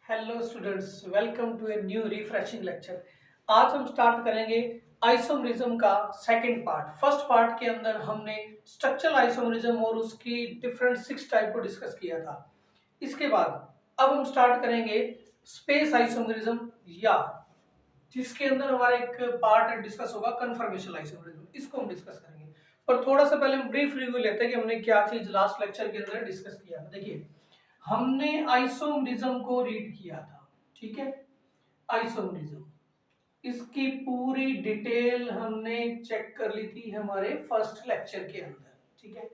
Hello students, welcome to a new refreshing lecture. आज हम start करेंगे आइसोमरिज्म का सेकंड पार्ट। फर्स्ट पार्ट के अंदर हमने स्ट्रक्चरल आइसोमरिज्म और उसकी डिफरेंट 6 टाइप को डिस्कस किया था। इसके बाद अब हम स्टार्ट करेंगे स्पेस आइसोमरिज्म, या जिसके अंदर हमारा एक पार्ट डिस्कस होगा कन्फर्मेशनल आइसोमरिज्म। इसको हम डिस्कस करेंगे, पर थोड़ा सा पहले हम ब्रीफ रिव्यू लेते हैं कि हमने क्या चीज लास्ट लेक्चर के अंदर डिस्कस किया। देखिए, हमने आइसोमरिज्म को रीड किया था, ठीक है। आइसोमरिज्म, इसकी पूरी डिटेल हमने चेक कर ली थी हमारे फर्स्ट लेक्चर के अंदर, ठीक है।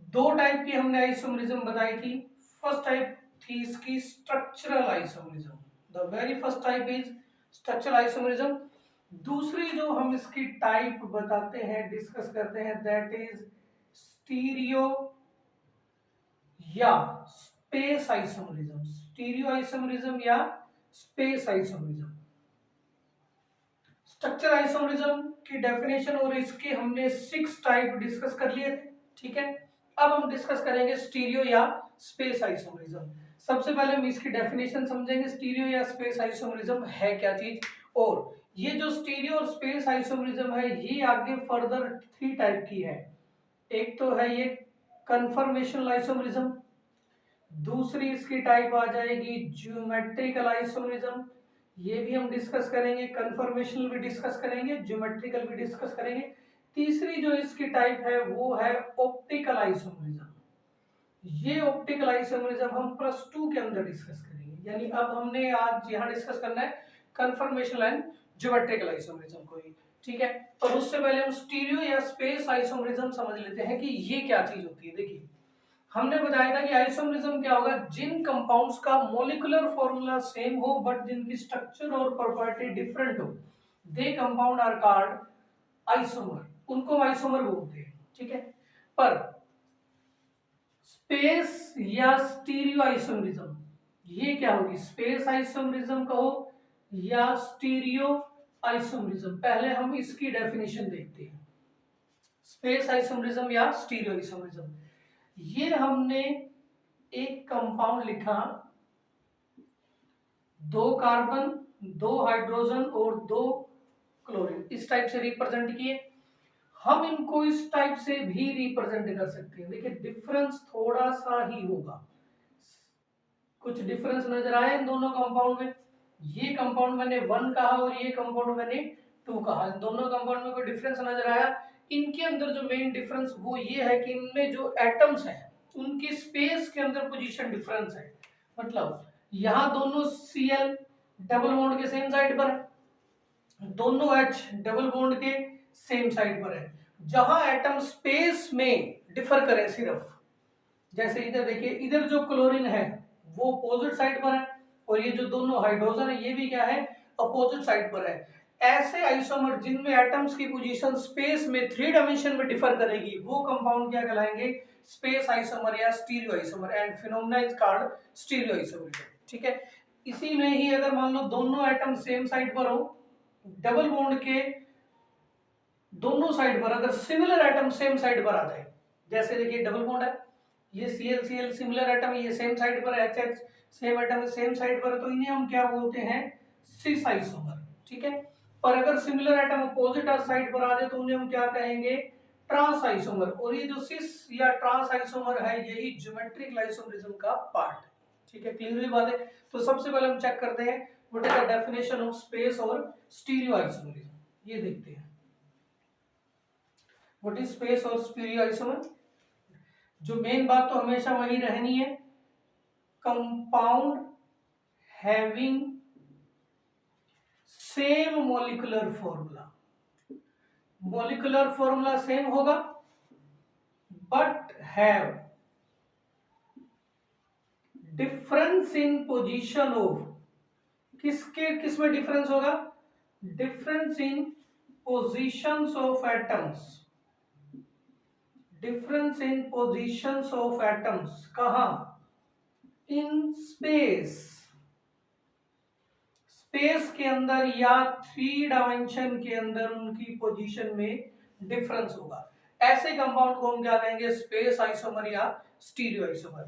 दो टाइप की हमने आइसोमरिज्म बताई थी। फर्स्ट टाइप थी इसकी structural isomerism. The very first type is structural isomerism. दूसरी जो हम इसकी टाइप बताते हैं, डिस्कस करते हैं, दैट इज स्टीरियो या स्पेस आइसोमरिज्म। स्टीरियो आइसोमरिज्म या स्पेस आइसोमरिज्म। स्ट्रक्चर आइसोमरिज्म की डेफिनेशन और इसके हमने 6 टाइप डिस्कस कर लिए थे, ठीक है। अब हम डिस्कस करेंगे स्टीरियो या स्पेस आइसोमरिज्म। सबसे पहले हम इसकी डेफिनेशन समझेंगे, स्टीरियो या स्पेस आइसोमरिज्म है क्या चीज। और ये जो स्टीरियो और स्पेस आइसोमरिज्म है, ये आगे फर्दर 3 टाइप की है। एक तो है ये कन्फर्मेशनल आइसोमरिज्म, दूसरी इसकी टाइप आ जाएगी ज्योमेट्रिकल आइसोमरिज्म, ये भी हम डिस्कस करेंगे। कन्फर्मेशनल भी डिस्कस करेंगे, ज्योमेट्रिकल भी डिस्कस करेंगे। तीसरी जो इसकी टाइप है वो है ऑप्टिकल आइसोमरिज्म। ये ऑप्टिकल आइसोमरिज्म हम +2 के अंदर डिस्कस करेंगे। यानी अब हमने आज यहाँ डिस्कस करना है कन्फर्मेशनल एंड ज्योमेट्रिकल आइसोमरिज्म को ही, ठीक है। पर उससे पहले हम स्टीरियो या स्पेस आइसोमरिज्म समझ लेते हैं कि ये क्या चीज होती है। देखिए, हमने बताया था कि आइसोमरिज्म क्या होगा, जिन कंपाउंड्स का मॉलिक्यूलर फॉर्मूला सेम हो बट जिनकी स्ट्रक्चर और प्रॉपर्टी डिफरेंट हो, दे कंपाउंड आर कॉल्ड आइसोमर, उनको आइसोमर बोलते हैं, ठीक है। पर स्पेस या स्टीरियो आइसोमरिज्म, ये क्या होगी, स्पेस आइसोमरिज्म कहो या स्टीरियो आइसोमरिज्म। पहले हम इसकी डेफिनेशन देखते हैं, स्पेस आइसोमरिज्म या स्टीरियो आइसोमरिज्म। ये हमने एक कंपाउंड लिखा, 2 कार्बन, 2 हाइड्रोजन और 2 क्लोरीन, इस टाइप से रिप्रेजेंट किए। हम इनको इस टाइप से भी रिप्रेजेंट कर सकते हैं। देखिए, डिफरेंस थोड़ा सा ही होगा, कुछ डिफरेंस नजर आया इन दोनों कंपाउंड में। ये कंपाउंड मैंने 1 कहा और ये कंपाउंड मैंने 2 कहा। इन दोनों कंपाउंड में कोई डिफरेंस नजर आया? इनके अंदर जो मेन डिफरेंस वो ये है कि इनमें जो एटम्स हैं उनकी स्पेस के अंदर पोजीशन डिफरेंस है। मतलब यहाँ दोनों Cl डबल बॉन्ड के सेम साइड पर है, दोनों H डबल बॉन्ड के सेम साइड पर है। जहां एटम स्पेस में डिफर करें सिर्फ, जैसे इधर देखिए, इधर जो क्लोरीन है वो अपोजिट साइड पर है और ये जो दोनों हाइड्रोजन है ये भी क्या है, अपोजिट साइड पर है। ऐसे आइसोमर जिनमें एटम्स की पोजीशन स्पेस में 3 डायमेंशन में डिफर करेगी, वो कंपाउंड क्या कहलाएंगे, स्पेस आइसोमर या stereo isomer. And phenomena is called stereo isomer, ठीक है। इसी में ही अगर मान लो दोनों एटम सेम साइड पर हो, डबल बॉन्ड के दोनों साइड पर अगर सिमिलर एटम सेम साइड पर आ जाए, जैसे देखिए डबल बॉन्ड है, ये Cl सिमिलर एटम है, ये सेम साइड पर है, HH सेम एटम है, सेम साइड पर है, तो इन्हें हम क्या बोलते हैं, सिस आइसोमर, ठीक है। पर अगर सिमिलर एटम अपोजिट साइड पर आ जाए तो उन्हें हम क्या कहेंगे, ट्रांस आइसोमर। और ये जो सिस या ट्रांस आइसोमर है यही ज्योमेट्रिक आइसोमरिज्म का पार्ट है, ठीक है। क्लियर हुई बात है? तो सबसे पहले हम चेक करते हैं what is the definition of space और स्टीरियो आइसोमरिज्म। ये देखते हैं व्हाट इज स्पेस और स्टीरियो आइसोमर। जो मेन बात तो हमेशा वही रहनी है, compound having same molecular formula. Molecular formula same होगा but have difference in position of, किसके किस में डिफरेंस होगा, difference in positions of atoms, difference in positions of atoms. कहां, इन स्पेस, स्पेस के अंदर या 3 डायमेंशन के अंदर उनकी पोजीशन में डिफरेंस होगा। ऐसे कंपाउंड को हम क्या कहेंगे, स्पेस आइसोमर या stereo isomer.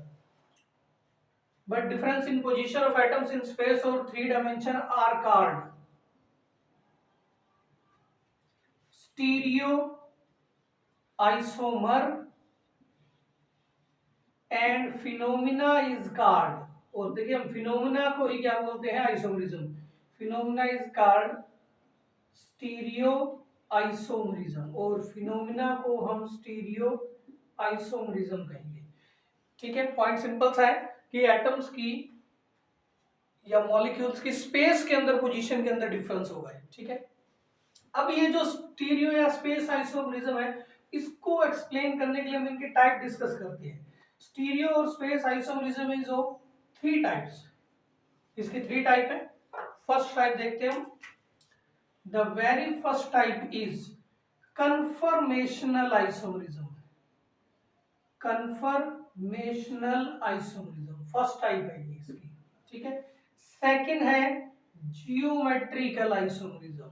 but difference in position of atoms in space or 3 dimension are called stereo isomer and phenomena is called, और देखिए हम फिनोमिना को ही क्या बोलते हैं, isomerism. Phenomena is called stereo isomerism, और फिनोमिना को हम स्टीरियो आइसोमरिज्म कहेंगे। ठीक है, पॉइंट सिंपल सा है कि एटम्स की या मॉलिक्यूल्स की स्पेस के अंदर, पोजीशन के अंदर डिफरेंस होगा। ठीक है, अब ये जो स्टीरियो या स्पेस आइसोमरिज्म है, इसको एक्सप्लेन करने के लिए हम इनके टाइप डिस्कस करते हैं। स्टीरियो और space isomerism is of 3 types. इसके 3 टाइप है। फर्स्ट टाइप देखते हैं हम। The very first type is conformational isomerism. Conformational isomerism first type है ये इसकी। ठीक है, सेकंड है geometrical isomerism.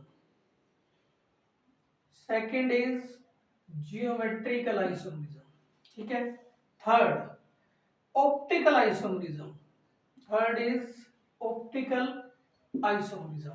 Second is geometrical isomerism. ठीक है, third optical isomerism. Third is optical isomerism.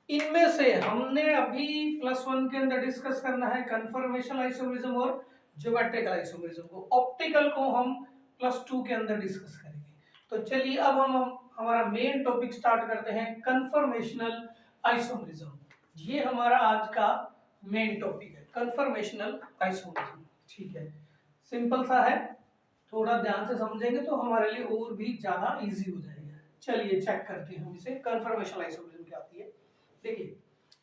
इनमें से हमने अभी +1 के अंदर डिस्कस करना है कन्फर्मेशनल आइसोमरिज्म और ज्योमेट्रिकल आइसोमरिज्म को। ऑप्टिकल को हम +2 के अंदर डिस्कस करेंगे। तो चलिए अब हम हमारा मेन टॉपिक स्टार्ट करते हैं, कन्फर्मेशनल आइसोमरिज्म। ये हमारा आज का मेन टॉपिक है, कन्फर्मेशनल आइसोमरिज्म। ठीक है, सिंपल सा है, थोड़ा ध्यान से समझेंगे तो हमारे लिए और भी ज्यादा इजी हो जाएगा। चलिए चेक करते हैं हम इसे, कन्फर्मेशनल आइसोमरिज्म क्या आती है। देखिए,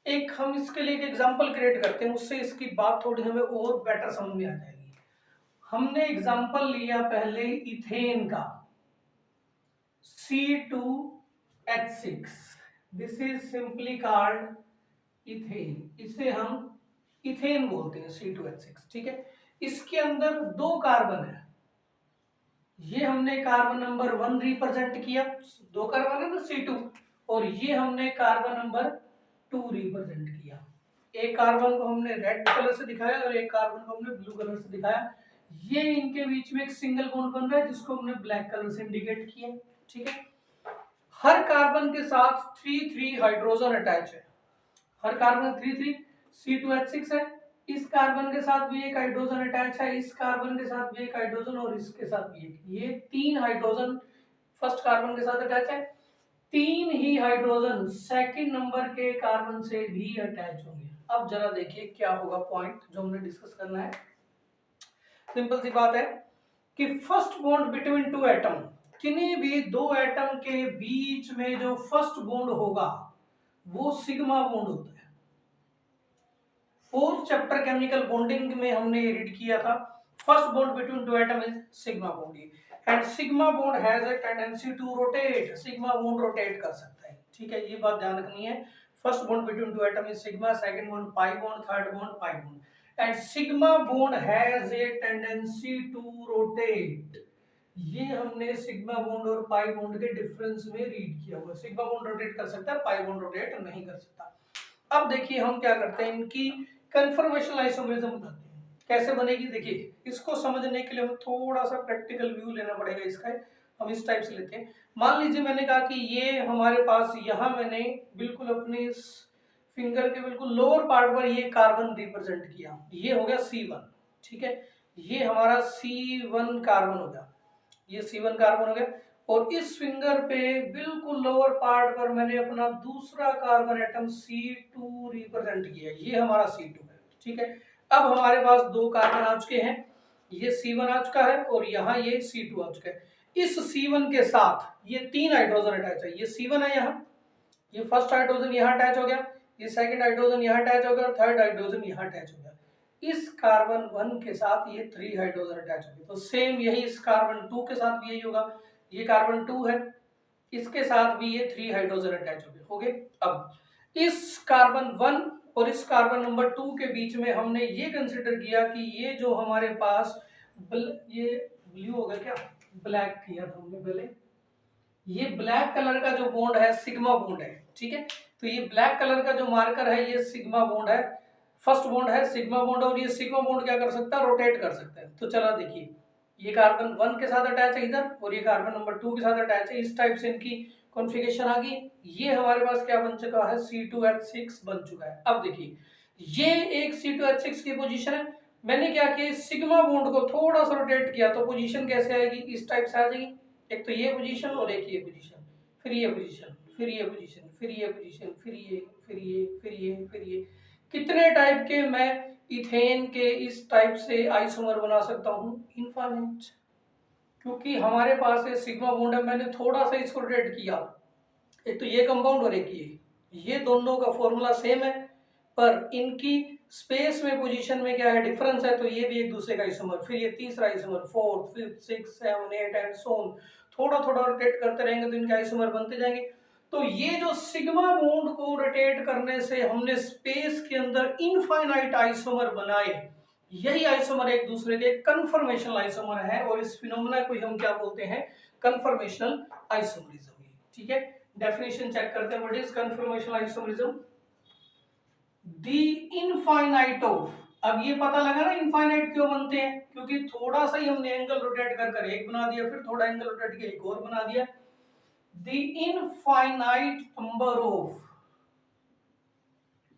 एक हम इसके लिए एक एग्जांपल क्रिएट करते हैं, उससे इसकी बात थोड़ी हमें और बेटर समझ में आ जाएगी। हमने एग्जांपल लिया पहले इथेन का, C2H6। This is simply called ethane. इसे हम इथेन बोलते हैं, C2H6। ठीक है, इसके अंदर 2 कार्बन है। ये हमने कार्बन नंबर 1 रिप्रेजेंट किया, 2 कार्बन है ना C2, और ये हमने कार्बन नंबर 2 रिप्रेजेंट किया। एक कार्बन को हमने रेड कलर से दिखाया और एक कार्बन को हमने ब्लू कलर से दिखाया। ये इनके बीच में एक सिंगल बॉन्ड बन रहा है जिसको हमने ब्लैक कलर से इंडिकेट किया। ठीक है, हर कार्बन के साथ 3 हाइड्रोजन अटैच है। हर कार्बन 3 C2H6 है। इस कार्बन के साथ भी एक हाइड्रोजन अटैच है, इस कार्बन के साथ भी एक हाइड्रोजन, और इसके साथ भी एक। ये 3 हाइड्रोजन फर्स्ट कार्बन के साथ अटैच है। 3 ही हाइड्रोजन सेकंड नंबर के कार्बन से भी अटैच होंगे। अब जरा देखिए क्या होगा पॉइंट जो हमने डिस्कस करना है। सिंपल सी बात है कि फर्स्ट बॉन्ड बिटवीन 2 एटम, किन्हीं भी 2 एटम के बीच में जो फर्स्ट बॉन्ड होगा वो सिग्मा बॉन्ड होता है। 4th चैप्टर केमिकल बॉन्डिंग में हमने रीड किया था, first bond between 2 atom is sigma bond, and sigma bond has a tendency to rotate. Sigma bond rotate कर सकता है। ठीक है, ये बात ध्यान रखनी है। First bond between 2 atom is sigma, second bond pi bond, third bond pi bond, and sigma bond has a tendency to rotate. ये हमने सिग्मा बॉन्ड और पाई बॉन्ड के डिफरेंस में रीड किया हुआ। सिग्मा बॉन्ड रोटेट कर सकता है, पाई बॉन्ड रोटेट नहीं कर सकता। अब देखिए हम क्या करते हैं, इनकी कन्फर्मेशनल आइसोमरिज्म बताते हैं कैसे बनेगी। देखिए, इसको समझने के लिए हमें थोड़ा सा प्रैक्टिकल व्यू लेना पड़ेगा इसका। हम इस टाइप से लेते हैं। मान लीजिए मैंने कहा कि ये हमारे पास, यहाँ मैंने बिल्कुल अपने फिंगर के बिल्कुल लोअर पार्ट पर ये कार्बन रिप्रेजेंट किया, ये हो गया C1। ठीक है, ये हमारा C1 कार्बन हो गया, ये C1 कार्बन हो गया, और इस फिंगर पे बिल्कुल लोअर पार्ट पर मैंने अपना दूसरा कार्बन एटम C2 रिप्रेजेंट किया, ये हमारा C2 है। ठीक है, अब हमारे पास 2 कार्बन आ चुके हैं, ये C1 आ चुका है और यहाँ ये C2 आ चुका है। इस C1 के साथ ये 3 हाइड्रोजन अटैच है। ये C1 है, यहाँ ये फर्स्ट हाइड्रोजन यहाँ अटैच हो गया, ये सेकंड हाइड्रोजन यहाँ अटैच हो गया और थर्ड हाइड्रोजन यहाँ अटैच हो गया। इस कार्बन 1 के साथ ये 3 हाइड्रोजन अटैच हो गए। तो सेम यही इस कार्बन 2 के साथ भी यही होगा। ये कार्बन 2 है, इसके साथ भी ये 3 हाइड्रोजन अटैच हो गए। अब इस कार्बन 1 और इस कार्बन नंबर 2 के बीच में हमने ये कंसिडर किया कि ये जो हमारे पास ये ब्लू होगा, क्या ब्लैक किया था हमने पहले, ये ब्लैक कलर का जो बॉन्ड है सिग्मा बॉन्ड है। ठीक है, तो ये ब्लैक कलर का जो मार्कर है ये सिग्मा बॉन्ड है, फर्स्ट बॉन्ड है सिग्मा बॉन्ड, और ये सिग्मा बॉन्ड क्या कर सकता है, रोटेट कर सकता है। तो चला देखिए, ये कार्बन 1 के साथ अटैच है इधर और ये कार्बन नंबर 2 के साथ अटैच है। इस टाइप से इनकी कॉन्फ़िगरेशन आ गई। ये हमारे पास क्या बन चुका है, C2H6 बन चुका है। अब देखिए ये एक C2H6 की पोजीशन है। मैंने क्या किया, सिग्मा बॉन्ड को थोड़ा सा रोटेट किया तो पोजीशन कैसे आएगी, इस टाइप से आ जाएगी। एक तो ये पोजीशन और एक ये पोजीशन, फिर ये पोजीशन, फिर ये पोजीशन, फिर ये पोजीशन, फिर ये, फिर ये, फिर ये, फिर ये। कितने टाइप के मैं इथेन के इस टाइप से आइसोमर बना सकता हूँ, इनफाइनाइट। क्योंकि हमारे पास ये सिग्मा बॉन्ड है, मैंने थोड़ा सा इसको रोटेट किया। एक तो ये कंपाउंड और एक ये दोनों का फॉर्मूला सेम है पर इनकी स्पेस में पोजीशन में क्या है, डिफरेंस है। तो ये भी एक दूसरे का आइसोमर, फिर ये तीसरा isomer, fourth, fifth, six, seven, eight and so on. थोड़ा थोड़ा रोटेट करते रहेंगे तो इनके आइसोमर बनते जाएंगे। तो ये जो सिग्मा बॉन्ड को रोटेट करने से हमने स्पेस के अंदर इनफाइनाइट आइसोमर बनाए, यही आइसोमर एक दूसरे के कन्फर्मेशनल आइसोमर है और इस फिनोमेना को हम क्या बोलते हैं, कन्फर्मेशनल आइसोमरिज्म। ठीक है, डेफिनेशन चेक करते हैं, what is conformational isomerism. The infinite of, अब ये पता लगा ना इनफाइनाइट क्यों बनते हैं, क्योंकि थोड़ा सा ही हमने एंगल रोटेट कर कर एक बना दिया, फिर थोड़ा एंगल रोटेट किया एक और बना दिया। The infinite number of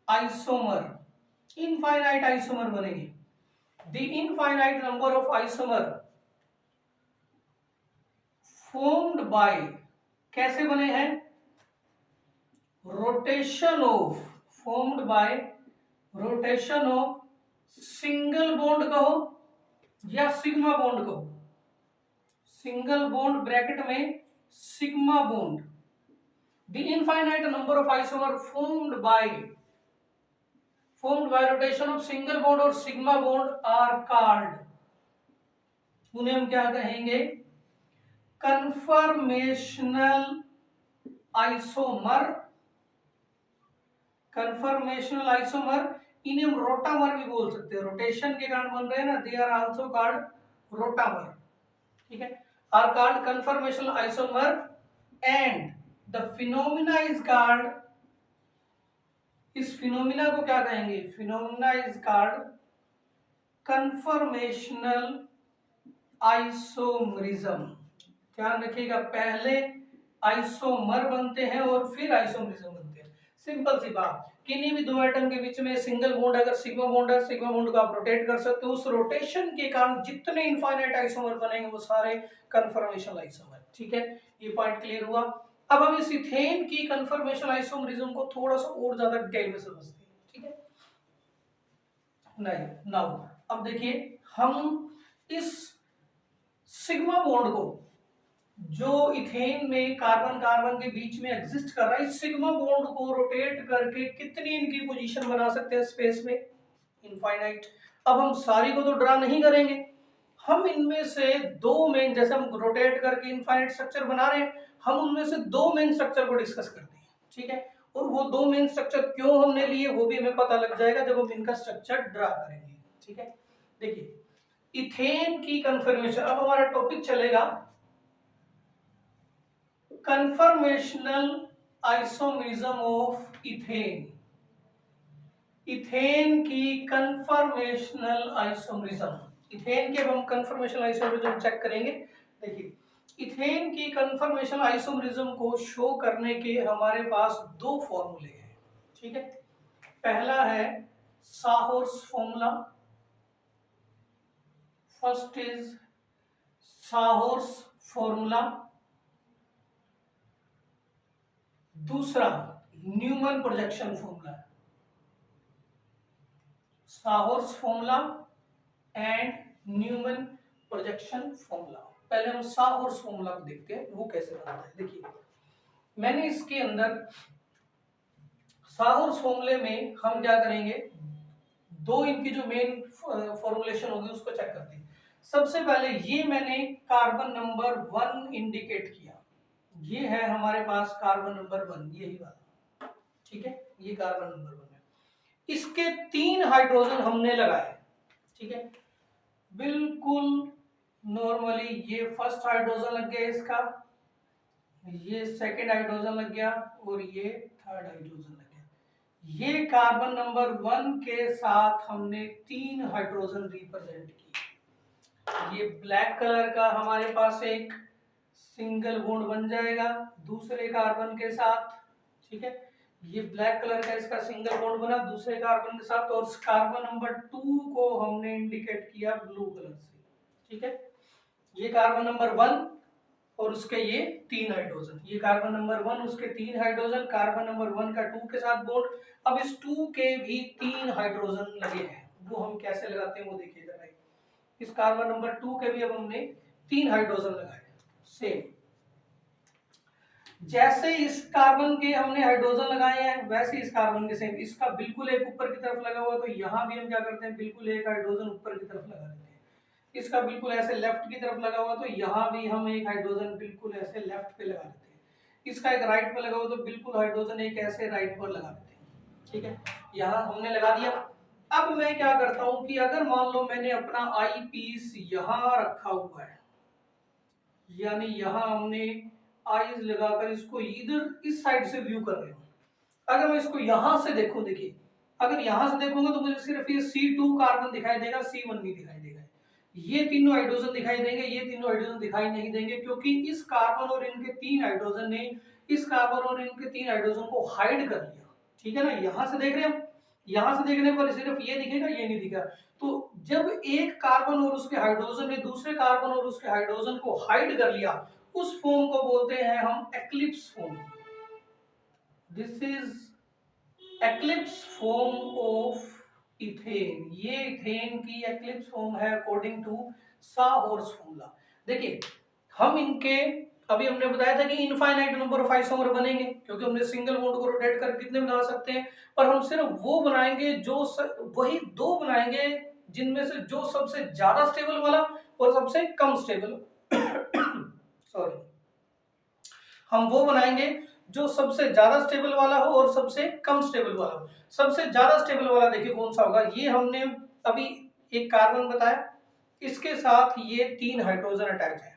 isomer, infinite isomer बनेंगे। The infinite number of isomer formed by, कैसे बने हैं, rotation of, formed by rotation of single bond कहो या सिग्मा बॉन्ड कहो, सिंगल बॉन्ड ब्रैकेट में sigma bond. The infinite number of isomer formed by rotation of single bond और sigma bond are called, उन्हें हम क्या कहेंगे, कन्फर्मेशनल आइसोमर। कन्फर्मेशनल आइसोमर, इन्हें हम रोटामर भी बोल सकते हैं, रोटेशन के कारण बन रहे हैं ना, they are also called rotamer. ठीक है, are called conformational isomer and the phenomena is called, इस फिनोमिना को क्या कहेंगे, phenomena is called conformational isomerism. ध्यान रखिएगा, पहले आइसोमर बनते हैं और फिर आइसोमरिज्म बनते हैं। सिंपल सी बात, किन्हीं भी दो एटम के बीच में सिंगल बॉन्ड अगर सिग्मा बॉन्ड है, सिग्मा बॉन्ड को आप रोटेट कर सकते हो, उस रोटेशन के कारण जितने इनफाइनाइट आइसोमर बनेंगे वो सारे कन्फर्मेशनल आइसोमर। ठीक है, ये पॉइंट क्लियर हुआ। अब हम इस इथेन की कन्फर्मेशनल आइसोमरिज्म को थोड़ा सा और ज्यादा डिटेल में समझते हैं। ठीक है, नहीं नाउ अब देखिए, हम इस सिग्मा बॉन्ड को जो इथेन में कार्बन कार्बन के बीच में एग्जिस्ट कर रहा है, इस सिग्मा बॉन्ड को रोटेट करके कितनी इनकी पोजीशन बना सकते हैं स्पेस में, इनफाइनाइट। अब हम सारी को तो ड्रा नहीं करेंगे, हम इनमें से दो मेन, जैसे हम रोटेट करके इनफाइनाइट स्ट्रक्चर बना रहे हैं, हम उनमें से दो मेन स्ट्रक्चर को डिस्कस करते हैं। ठीक है, और वो दो मेन स्ट्रक्चर क्यों हमने लिए वो भी हमें पता लग जाएगा जब हम इनका स्ट्रक्चर ड्रा करेंगे। ठीक है, देखिए इथेन की कन्फर्मेशन, अब हमारा टॉपिक चलेगा conformational isomerism of ethane. Ethane की कन्फर्मेशनल आइसोमरिज्म, इथेन के हम कन्फर्मेशनल आइसोमरिज्म चेक करेंगे। देखिए इथेन की कन्फर्मेशनल आइसोमरिज्म को शो करने के हमारे पास दो फॉर्मूले हैं। ठीक है, पहला है sawhorse formula, first is sawhorse formula, दूसरा Newman projection formula, sawhorse formula and Newman projection formula. पहले हम साहोर्स फॉर्मूला को देखते हैं वो कैसे बनता है। देखिए मैंने इसके अंदर साहोर्स फॉर्मूले में हम क्या करेंगे, दो इनकी जो मेन फॉर्मुलेशन होगी उसको चेक करते हैं। सबसे पहले ये मैंने कार्बन नंबर 1 इंडिकेट किया, ये है हमारे पास कार्बन नंबर 1, यही वाला। ठीक है, ये कार्बन नंबर 1 है, इसके 3 हाइड्रोजन हमने लगाए। ठीक है, बिल्कुल नॉर्मली ये फर्स्ट हाइड्रोजन लग गया इसका, ये सेकंड हाइड्रोजन लग गया और ये थर्ड हाइड्रोजन लग गया। ये कार्बन नंबर 1 के साथ हमने 3 हाइड्रोजन रिप्रेजेंट किए। ये ब्लैक कलर का हमारे पास एक सिंगल बॉन्ड बन जाएगा दूसरे कार्बन के साथ, ठीक है। ये ब्लैक कलर का इसका सिंगल बॉन्ड बना दूसरे कार्बन के साथ, और कार्बन नंबर 2 को हमने इंडिकेट किया ब्लू कलर से, ठीक है। ये कार्बन नंबर 1 और उसके ये 3 हाइड्रोजन, ये कार्बन नंबर 1 उसके 3 हाइड्रोजन, कार्बन नंबर 1 का 2 के साथ बॉन्ड। अब इस 2 के भी 3 हाइड्रोजन लगे हैं, वो हम कैसे लगाते हैं वो देखिए जरा। इस कार्बन नंबर 2 के भी अब हमने 3 हाइड्रोजन लगाए, सेम जैसे इस कार्बन के हमने हाइड्रोजन लगाए हैं वैसे इस कार्बन के सेम, इसका बिल्कुल एक ऊपर की तरफ लगा हुआ तो यहाँ भी हम क्या करते हैं, बिल्कुल एक हाइड्रोजन ऊपर की तरफ लगा देते हैं। इसका बिल्कुल ऐसे लेफ्ट की तरफ लगा हुआ तो यहाँ भी हम एक हाइड्रोजन बिल्कुल ऐसे लेफ्ट पे लगा देते हैं। इसका एक राइट पे लगा हुआ तो बिल्कुल हाइड्रोजन एक ऐसे राइट पर लगा देते हैं, ठीक है। यहाँ हमने लगा दिया। अब मैं क्या करता हूँ कि अगर मान लो मैंने अपना आई पीस यहाँ रखा हुआ है, यानी यहाँ हमने आईज लगाकर इसको इधर इस साइड से व्यू कर रहे हो। अगर मैं इसको यहां से देखूं, देखिए अगर यहां से देखूंगा तो मुझे सिर्फ ये C2 कार्बन दिखाई देगा, C1 नहीं दिखाई देगा। ये तीनों हाइड्रोजन दिखाई देंगे, ये तीनों हाइड्रोजन दिखाई नहीं देंगे, क्योंकि इस कार्बन और इनके 3 हाइड्रोजन ने इस कार्बन और इनके 3 हाइड्रोजन को हाइड कर लिया, ठीक है ना। यहां से देख रहे हैं, यहां से देखने पर सिर्फ ये दिखेगा, ये नहीं दिखा। तो जब एक कार्बन और उसके हाइड्रोजन ने दूसरे कार्बन और उसके हाइड्रोजन को हाइड कर लिया, उस फॉर्म को बोलते हैं हम eclipse form. This is eclipse form of ethane. ये इथेन की एक्लिप्स फॉर्म है अकॉर्डिंग टू साहॉर्स फॉर्मूला। देखिए हम इनके अभी हमने बताया था कि इनफाइनाइट नंबर ऑफ आइसोमर बनेंगे, क्योंकि हमने सिंगल बॉन्ड को रोटेट कर कितने बना सकते हैं, पर हम सिर्फ वो बनाएंगे जो वही दो बनाएंगे जिनमें से जो सबसे ज्यादा स्टेबल वाला और सबसे कम स्टेबल सॉरी, हम वो बनाएंगे जो सबसे ज्यादा स्टेबल वाला हो और सबसे कम स्टेबल वाला हो। सबसे ज्यादा स्टेबल वाला देखिए कौन सा होगा, ये हमने अभी एक कार्बन बताया, इसके साथ ये 3 हाइड्रोजन अटैच है,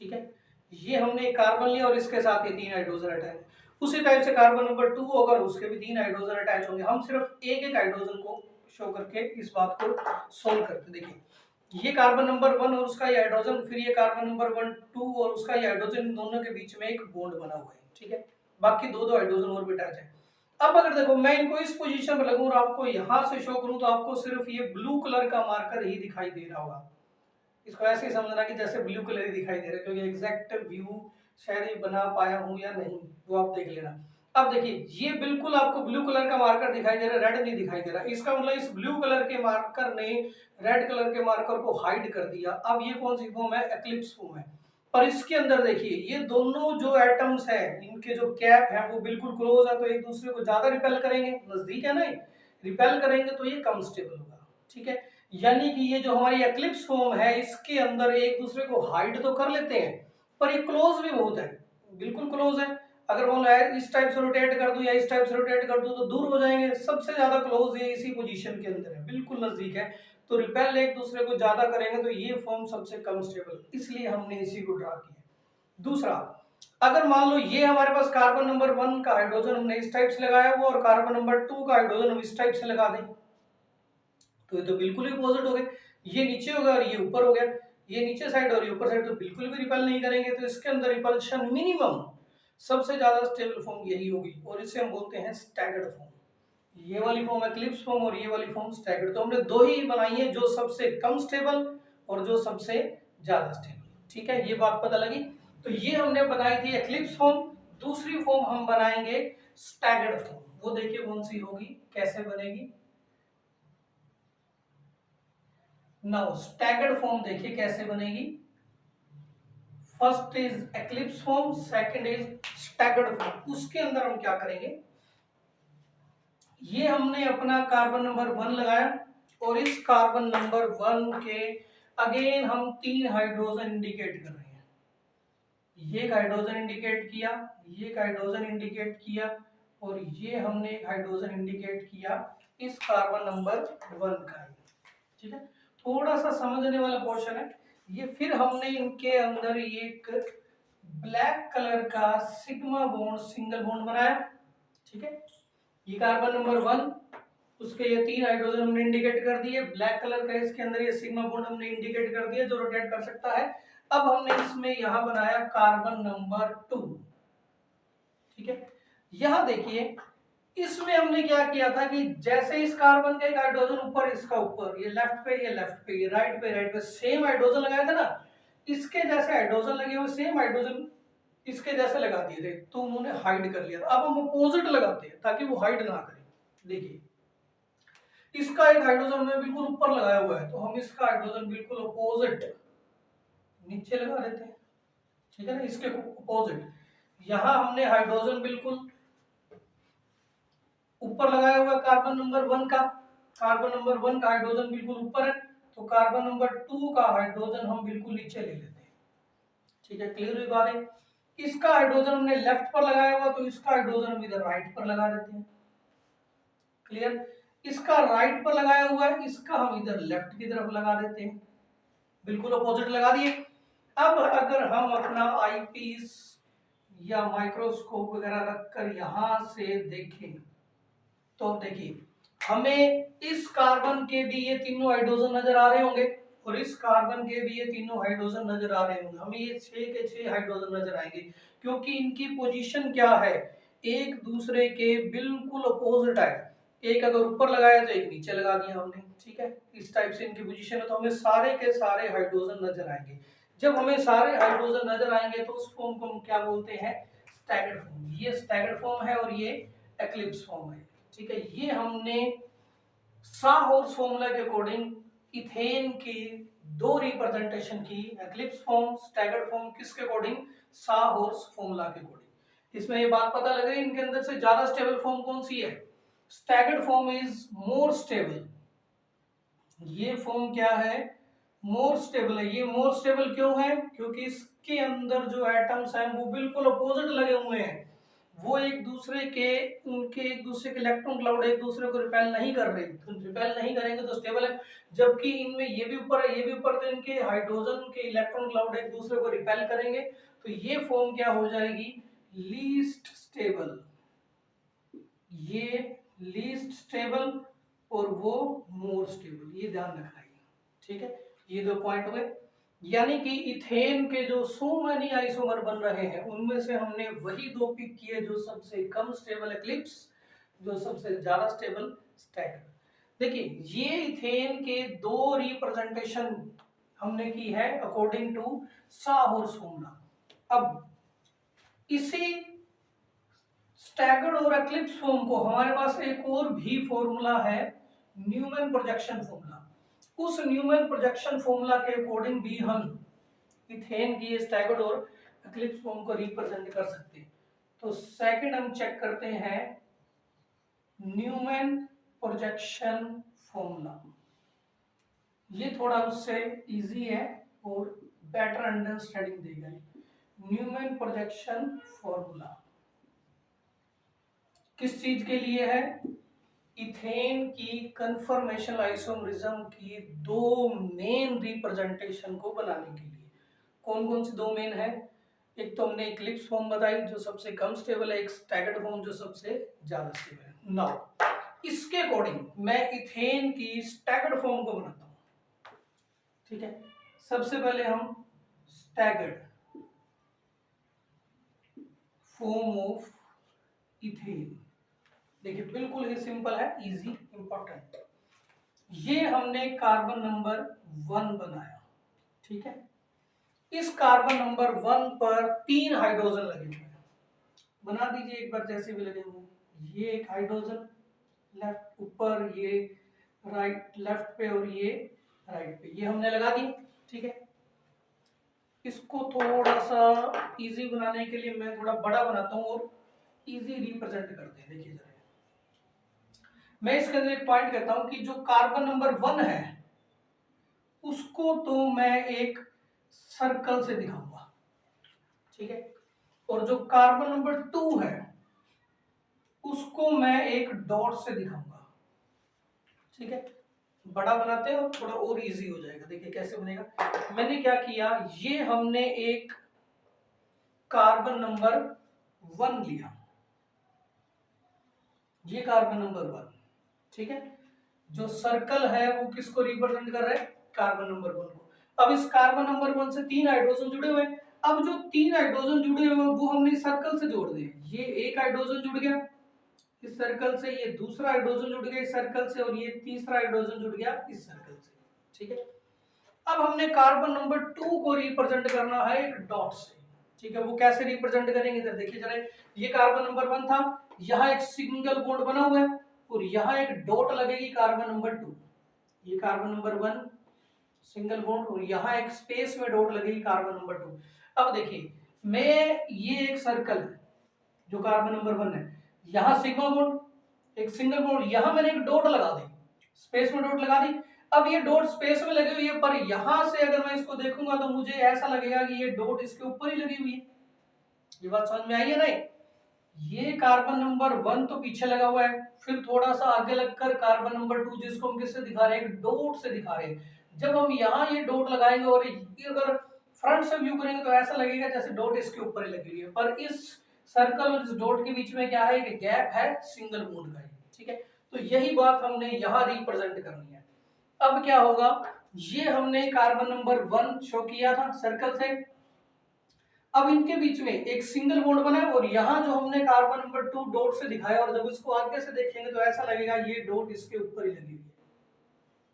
ठीक है। ये हमने एक कार्बन लिया और इसके साथ ये 3 हाइड्रोजन अटैच है। उसी टाइप से कार्बन नंबर 2 होगा, उसके भी 3 हाइड्रोजन अटैच होंगे। हम सिर्फ एक एक हाइड्रोजन को शो करके इस बात को सोल्व करते। देखिए ये कार्बन नंबर 1 और उसका ये हाइड्रोजन, फिर ये कार्बन नंबर 1 2 और उसका ये हाइड्रोजन, इन दोनों के बीच में एक बॉन्ड बना हुआ है, ठीक है। बाकी दो दो हाइड्रोजन और भी अटैच है। अब अगर देखो मैं इनको इस पोजीशन पर लगूं और आपको यहां से शो करूं तो आपको सिर्फ ये ब्लू कलर का मार्कर ही दिखाई दे रहा होगा। इसको ऐसे ही समझना कि जैसे ब्लू कलर ही दिखाई दे रहा है, क्योंकि एग्जैक्ट व्यू शायद ही बना पाया हूं या नहीं, वो आप देख लेना। अब देखिए ये बिल्कुल आपको ब्लू कलर का मार्कर दिखाई दे रहा है, रेड नहीं दिखाई दे रहा। इसका मतलब इस ब्लू कलर के मार्कर ने रेड कलर के मार्कर को हाइड कर दिया। अब ये कौन सी फॉर्म है, एक्लिप्स फॉर्म है। पर इसके अंदर देखिए ये दोनों जो एटम्स हैं इनके जो कैप है वो बिल्कुल क्लोज है, तो एक दूसरे को ज्यादा रिपेल करेंगे, नजदीक है ना, रिपेल करेंगे तो ये कम स्टेबल होगा, ठीक है। यानी कि ये जो हमारी एक्लिप्स फॉर्म है इसके अंदर एक दूसरे को हाइड तो कर लेते हैं पर ये क्लोज भी बहुत है, बिल्कुल क्लोज है। अगर बोला है इस टाइप से रोटेट कर दूं या इस टाइप से रोटेट कर दूं तो दूर हो जाएंगे। सबसे ज्यादा क्लोज ये इसी पोजीशन के अंदर है, बिल्कुल नजदीक है, तो रिपेल एक दूसरे को ज्यादा करेंगे तो ये फॉर्म सबसे कम स्टेबल, इसलिए हमने इसी को ड्रा किया। दूसरा, अगर मान लो ये हमारे पास कार्बन नंबर 1 का हाइड्रोजन हमने इस टाइप से लगाया हुआ और कार्बन नंबर 2 का हाइड्रोजन हम इस टाइप से लगा दें तो ये तो बिल्कुल ही अपोजिट हो गए, ये नीचे हो गया और ये ऊपर हो गया। ये नीचे साइड और ये ऊपर साइड तो बिल्कुल भी रिपेल नहीं करेंगे, तो इसके अंदर रिपल्शन मिनिमम सबसे ज्यादा स्टेबल फॉर्म यही होगी और इसे हम बोलते हैं स्टैगर्ड फॉर्म। ये वाली फॉर्म एक्लिप्स फॉर्म और ये वाली फॉर्म स्टैगर्ड। तो हमने दो ही बनाई है, जो सबसे कम स्टेबल और जो सबसे ज्यादा स्टेबल, ठीक है। ये बात पता लगी। तो ये हमने बनाई थी एक्लिप्स फॉर्म। दूसरी फॉर्म हम बनाएंगे स्टैगर्ड फॉर्म, वो देखिए कौन सी होगी, कैसे बनेगी। नाउ स्टैगर्ड फॉर्म देखिए कैसे बनेगी। First is eclipse form, second is staggered form. उसके अंदर हम क्या करेंगे, ये हमने अपना कार्बन नंबर 1 लगाया और इस कार्बन नंबर 1 के अगेन हम 3 हाइड्रोजन इंडिकेट कर रहे हैं। ये एक हाइड्रोजन इंडिकेट किया, ये एक हाइड्रोजन इंडिकेट किया और ये हमने एक हाइड्रोजन इंडिकेट किया इस कार्बन नंबर 1 का, ठीक है। थोड़ा सा समझने वाला पोर्शन है ये। फिर हमने इनके अंदर एक ब्लैक कलर का सिग्मा बॉन्ड सिंगल बॉन्ड बनाया, ठीक है। ये कार्बन नंबर 1 उसके ये 3 हाइड्रोजन हमने इंडिकेट कर दिए, ब्लैक कलर का इसके अंदर ये सिग्मा बॉन्ड हमने इंडिकेट कर दिया जो रोटेट कर सकता है। अब हमने इसमें यहां बनाया कार्बन नंबर 2, ठीक है। यहां देखिए इसमें हमने क्या किया था कि जैसे इस कार्बन का एक हाइड्रोजन ऊपर, इसका ऊपर, ये लेफ्ट पे, ये लेफ्ट पे, ये राइट पे, राइट पे सेम हाइड्रोजन लगाया था ना, इसके जैसे हाइड्रोजन लगे हुए सेम हाइड्रोजन इसके जैसे लगा दिए थे, तो उन्होंने हाइड कर लिया था। अब हम अपोजिट लगाते हैं ताकि वो हाइड ना करे। देखिए इसका एक हाइड्रोजन हमने बिल्कुल ऊपर लगाया हुआ है, तो हम इसका हाइड्रोजन बिल्कुल अपोजिट नीचे लगा देते हैं, ठीक है ना, इसके अपोजिट। यहां हमने हाइड्रोजन बिल्कुल ऊपर लगाया हुआ कार्बन नंबर 1 का, कार्बन नंबर 1 का हाइड्रोजन बिल्कुल ऊपर है, तो कार्बन नंबर 2 का हाइड्रोजन हम बिल्कुल नीचे ले लेते हैं, ठीक है। क्लियर हुई बात? इसका हाइड्रोजन हमने लेफ्ट पर लगाया हुआ, तो इसका हाइड्रोजन हम इधर राइट पर लगा देते हैं। क्लियर? इसका राइट पर लगाया हुआ है, इसका हम इधर लेफ्ट की तरफ लगा देते हैं, बिल्कुल अपोजिट लगा दिए। अब अगर हम अपना आईपीस या माइक्रोस्कोप वगैरह रखकर यहां से देखें, तो देखिए हमें इस कार्बन के भी ये तीनों हाइड्रोजन नजर आ रहे होंगे, और इस कार्बन के भी ये तीनों हाइड्रोजन नजर आ रहे होंगे। हमें ये 6 के 6 हाइड्रोजन नजर आएंगे, क्योंकि इनकी पोजीशन क्या है, एक दूसरे के बिल्कुल अपोजिट है। एक अगर ऊपर लगाया तो एक नीचे लगा दिया हमने, ठीक है। इस टाइप से इनकी पोजीशन है, तो हमें सारे के सारे हाइड्रोजन नजर आएंगे। जब हमें सारे हाइड्रोजन नजर आएंगे तो उस फॉर्म को हम क्या बोलते हैं, स्टैगर्ड फॉर्म। ये स्टैगर्ड फॉर्म है और ये एक्लिप्स फॉर्म है, ठीक है। ये हमने साहोर्स फॉर्मूला के अकॉर्डिंग इथेन की दो रिप्रेजेंटेशन की, एक्लिप्स फॉर्म, स्टैगर्ड फॉर्म, किसके अकॉर्डिंग, साहोर्स फॉर्मूला के अकॉर्डिंग। इसमें ये बात पता लग रही है इनके अंदर से ज्यादा स्टेबल फॉर्म कौन सी है, staggered form is more stable. ये फॉर्म क्या है, मोर स्टेबल है। ये मोर स्टेबल क्यों है, क्योंकि इसके अंदर जो एटम्स हैं वो बिल्कुल अपोजिट लगे हुए हैं, वो एक दूसरे के, उनके एक दूसरे के इलेक्ट्रॉन क्लाउड एक दूसरे को रिपेल नहीं कर रहे, तो रिपेल नहीं करेंगे तो स्टेबल है। जबकि इनमें ये भी ऊपर है, ये भी ऊपर, तो इनके हाइड्रोजन के इलेक्ट्रॉन क्लाउड एक दूसरे को रिपेल करेंगे, तो ये फॉर्म क्या हो जाएगी, लीस्ट स्टेबल। ये लीस्ट स्टेबल और वो मोर स्टेबल, ये ध्यान रखना है, ठीक है। ये दो पॉइंट हुए, यानी कि इथेन के जो सो मेनी आइसोमर बन रहे हैं उनमें से हमने वही दो पिक किए, जो सबसे कम स्टेबल एक्लिप्स, जो सबसे ज्यादा स्टेबल स्टैगर्ड। देखिए ये इथेन के दो रिप्रेजेंटेशन हमने की है अकॉर्डिंग टू साहोर्स फॉर्मूला। अब इसी स्टैगर्ड और एक्लिप्स फॉर्म को हमारे पास एक और भी फॉर्मूला है, न्यूमैन प्रोजेक्शन फॉर्मूला। उस न्यूमैन प्रोजेक्शन फॉर्मूला के अकॉर्डिंग भी हम इथेन की स्टैगर्ड और एक्लिप्स फॉर्म को रिप्रेजेंट कर सकते हैं। तो सेकंड हम चेक करते हैं न्यूमैन प्रोजेक्शन फॉर्मूला। ये थोड़ा उससे इजी है और बेटर अंडरस्टैंडिंग देगा। न्यूमैन प्रोजेक्शन फॉर्मूला किस चीज के लिए है, इथेन की कंफर्मेशन आइसोमरिज्म की दो मेन रिप्रेजेंटेशन को बनाने के लिए। कौन कौन सी दो मेन है, एक तो हमने इक्लिप्स फॉर्म बताई जो सबसे कम स्टेबल है, एक स्टैगर्ड फॉर्म जो सबसे ज्यादा स्टेबल है। नाउ इसके अकॉर्डिंग मैं इथेन की स्टैगर्ड फॉर्म को बनाता हूं, ठीक है। सबसे पहले हम स्टैगर्ड फॉर्म ऑफ इथेन, देखिए बिल्कुल ही सिंपल है, इजी, इंपॉर्टेंट। ये हमने कार्बन नंबर 1 बनाया, ठीक है। इस कार्बन नंबर 1 पर 3 हाइड्रोजन लगे हुए हैं, बना दीजिए एक बार जैसे भी लगे हुए हैं। ये एक हाइड्रोजन लेफ्ट ऊपर, ये राइट लेफ्ट पे, और ये राइट पे, ये हमने लगा दी, ठीक है। इसको थोड़ा सा इजी बनाने के लिए मैं थोड़ा बड़ा बनाता हूँ और इजी रिप्रेजेंट करते हैं। देखिए जरा, मैं इसके अंदर एक पॉइंट कहता हूं कि जो कार्बन नंबर 1 है उसको तो मैं एक सर्कल से दिखाऊंगा, ठीक है। और जो कार्बन नंबर 2 है उसको मैं एक डॉट से दिखाऊंगा, ठीक है। बड़ा बनाते हैं और थोड़ा और इजी हो जाएगा। देखिए कैसे बनेगा, मैंने क्या किया, ये हमने एक कार्बन नंबर 1 लिया, ये कार्बन नंबर 1, ठीक है। जो सर्कल है वो किसको रिप्रेजेंट कर रहा है, कार्बन नंबर 1 को। अब इस कार्बन नंबर 1 से 3 हाइड्रोजन जुड़े हुए हैं। अब जो 3 हाइड्रोजन जुड़े हुए हैं वो हमने सर्कल से जोड़ दिए। ये एक हाइड्रोजन जुड़ गया इस सर्कल से, ये दूसरा हाइड्रोजन जुड़ गया इस सर्कल से, और ये तीसरा हाइड्रोजन जुड़ गया इस सर्कल से। ठीक है। अब हमने कार्बन नंबर 2 को रिप्रेजेंट करना है एक डॉट से। ठीक है, वो कैसे रिप्रेजेंट करेंगे इधर देखिए जरा। ये कार्बन नंबर 1 था, यहाँ एक सिंगल बॉन्ड बना हुआ है और यहाँ एक डॉट लगेगी कार्बन नंबर 2। ये कार्बन नंबर 1 सिंगल बॉन्ड और यहाँ एक स्पेस में डॉट लगेगी कार्बन नंबर 2। अब देखिए मैं, ये एक सर्कल है जो कार्बन नंबर 1 है, यहाँ सिग्मा बॉन्ड एक सिंगल बॉन्ड, यहाँ मैंने एक डॉट लगा दी, स्पेस में डॉट लगा दी। अब ये डॉट स्पेस में लगी हुई है, पर यहां से अगर मैं इसको देखूंगा तो मुझे ऐसा लगेगा कि ये डॉट इसके ऊपर ही लगी हुई है। ये बात समझ में आई है नहीं? ये कार्बन नंबर 1 तो पीछे लगा हुआ है, फिर थोड़ा सा आगे लगकर कार्बन नंबर 2 जिसको हम किससे दिखा रहे हैं, एक डॉट से दिखा रहे हैं। जब हम यहाँ ये डॉट लगाएंगे और अगर फ्रंट से व्यू करेंगे तो ऐसा लगेगा जैसे डॉट इसके ऊपर ही लगी हुई है, पर इस सर्कल और इस डॉट के बीच में क्या है, एक गैप है सिंगल बॉन्ड का। ठीक है, तो यही बात हमने यहाँ रिप्रेजेंट करनी है। अब क्या होगा, ये हमने कार्बन नंबर 1 शो किया था सर्कल से, अब इनके बीच में एक सिंगल बॉन्ड बना है और यहाँ जो हमने कार्बन नंबर 2 डॉट से दिखाया, और जब इसको आगे से देखेंगे तो ऐसा लगेगा ये डॉट इसके ऊपर ही लगी हुई है।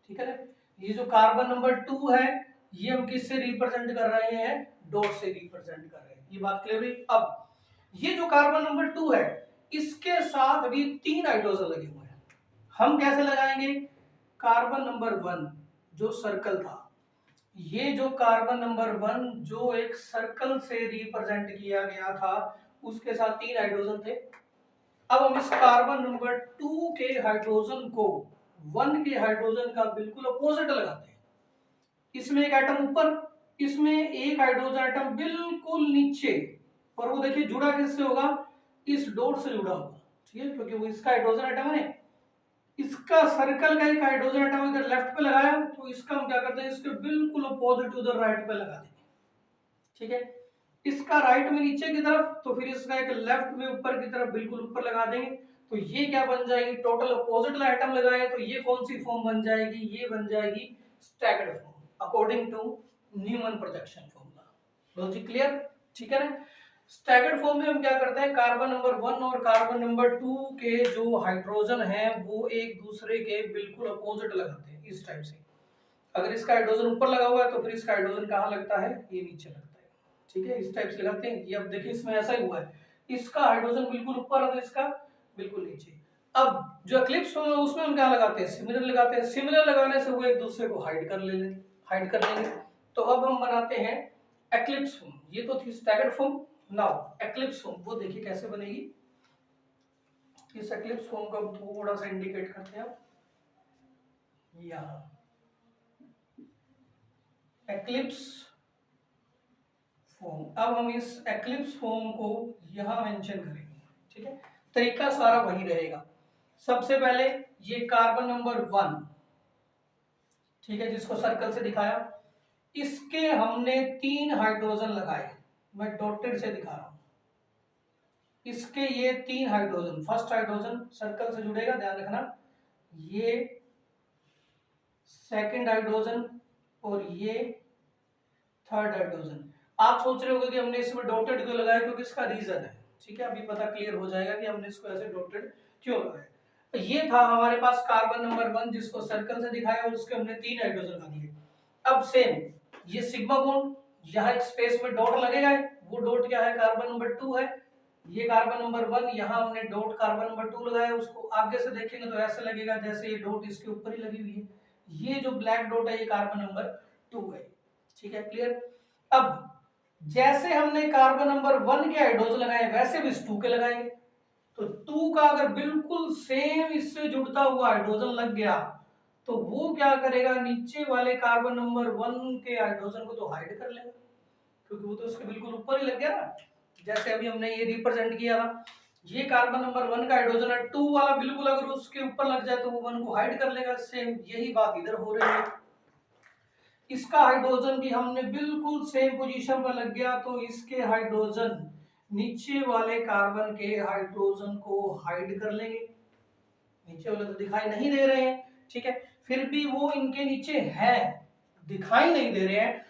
ठीक है ना? ये जो कार्बन नंबर 2 है ये हम किससे रिप्रेजेंट कर रहे हैं, डॉट से रिप्रेजेंट कर रहे हैं। ये बात क्लियर हुई? अब ये जो कार्बन नंबर 2 है इसके साथ भी 3 हाइड्रोजन लगे हुए हैं, हम कैसे लगाएंगे, कार्बन नंबर 1 जो सर्कल था, ये जो कार्बन नंबर 1 जो एक सर्कल से रिप्रेजेंट किया गया था उसके साथ 3 हाइड्रोजन थे। अब हम इस कार्बन नंबर 2 के हाइड्रोजन को 1 के हाइड्रोजन का बिल्कुल अपोजिट लगाते हैं। इसमें एक एटम ऊपर, इसमें एक हाइड्रोजन एटम बिल्कुल नीचे, और वो देखिए जुड़ा किससे होगा, इस डॉट से जुड़ा होगा। ठीक है, क्योंकि वो इसका हाइड्रोजन एटम है, इसका सर्कल का एक हाइड्रोजन एटम अगर लेफ्ट पे लगाया तो इसका हम क्या करते हैं, इसके बिल्कुल अपोजिट उधर राइट पे लगा देंगे। ठीक है, इसका राइट में नीचे की तरफ, तो फिर इसका एक लेफ्ट में ऊपर की तरफ बिल्कुल ऊपर लगा देंगे। तो ये क्या बन जाएगी, टोटल अपोजिट आइटम लगाए तो ये कौन सी फॉर्म बन जाएगी, ये बन जाएगी staggered form according to Newman projection formula. Logic clear? ठीक है ना? स्टैगर्ड फॉर्म में हम क्या करते हैं, कार्बन नंबर 1 और कार्बन नंबर 2 के जो हाइड्रोजन हैं वो एक दूसरे के बिल्कुल अपोजिट लगाते हैं इस टाइप से। अगर इसका हाइड्रोजन ऊपर लगा हुआ है तो फिर इसका हाइड्रोजन कहाँ लगता है, ये नीचे लगता है। ठीक है, इस टाइप से लगाते हैं। ये अब देखिए इसमें ऐसा ही हुआ है, इसका हाइड्रोजन बिल्कुल ऊपर है तो इसका बिल्कुल नीचे। अब जो एक्लिप्स फॉर्म है उसमें हम क्या लगाते हैं, सिमिलर लगाते हैं। सिमिलर लगाने से वो एक दूसरे को हाइड कर लेंगे। तो अब हम बनाते हैं एक्लिप्स फॉर्म। ये तो थी staggered form, now eclipse form वो देखिए कैसे बनेगी। इस एक्लिप्स फॉर्म को हम थोड़ा सा इंडिकेट करते हैं यहाँ, एक्लिप्स फॉर्म। अब हम इस एक्लिप्स फॉर्म को यहाँ मेंशन करेंगे। ठीक है, तरीका सारा वही रहेगा। सबसे पहले ये कार्बन नंबर 1, ठीक है, जिसको सर्कल से दिखाया, इसके हमने 3 हाइड्रोजन लगाए, मैं डॉटेड से दिखा रहा हूं। इसके ये 3 हाइड्रोजन, फर्स्ट हाइड्रोजन सर्कल से जुड़ेगा, ध्यान रखना, ये सेकंड हाइड्रोजन और ये थर्ड हाइड्रोजन। आप सोच रहे होंगे कि हमने इसमें डॉटेड क्यों लगाया, क्योंकि इसका रीजन है। ठीक है, अभी पता क्लियर हो जाएगा कि हमने इसको ऐसे डॉटेड क्यों लगाया। तो ये था हमारे पास कार्बन नंबर 1 जिसको सर्कल से दिखाया और उसके हमने 3 हाइड्रोजन लगा दिए। अब सेम ये सिग्मा बॉन्ड, यहाँ एक स्पेस में डॉट लगेगा, वो डॉट क्या है, कार्बन नंबर 2 है। ये कार्बन नंबर 1, यहाँ हमने डॉट कार्बन नंबर 2 लगाया, उसको आगे से देखेंगे तो ऐसा लगेगा जैसे ये डॉट इसके ऊपर ही लगी हुई है। ये जो ब्लैक डॉट है ये कार्बन नंबर 2 है। ठीक है, क्लियर? अब जैसे हमने कार्बन नंबर 1 के हाइड्रोजन लगाए वैसे भी इस 2 के लगाएंगे। तो 2 का अगर बिल्कुल सेम इससे जुड़ता हुआ हाइड्रोजन लग गया तो वो क्या करेगा, नीचे वाले कार्बन नंबर 1 के हाइड्रोजन को तो हाइड कर लेगा, क्योंकि वो तो उसके बिल्कुल ऊपर ही लग गया ना। जैसे अभी हमने ये रिप्रेजेंट किया था, ये कार्बन नंबर 1 का हाइड्रोजन है, 2 वाला बिल्कुल अगर उसके ऊपर लग जाए तो वो 1 को हाइड कर लेगा। सेम यही बात इधर हो रही है, इसका हाइड्रोजन भी हमने बिल्कुल सेम पोजीशन पर लग गया तो इसके हाइड्रोजन नीचे वाले कार्बन के हाइड्रोजन को हाइड कर लेंगे। नीचे वाले तो दिखाई नहीं दे रहे हैं, ठीक है, फिर भी वो इनके नीचे है, दिखाई नहीं दे रहे हैं,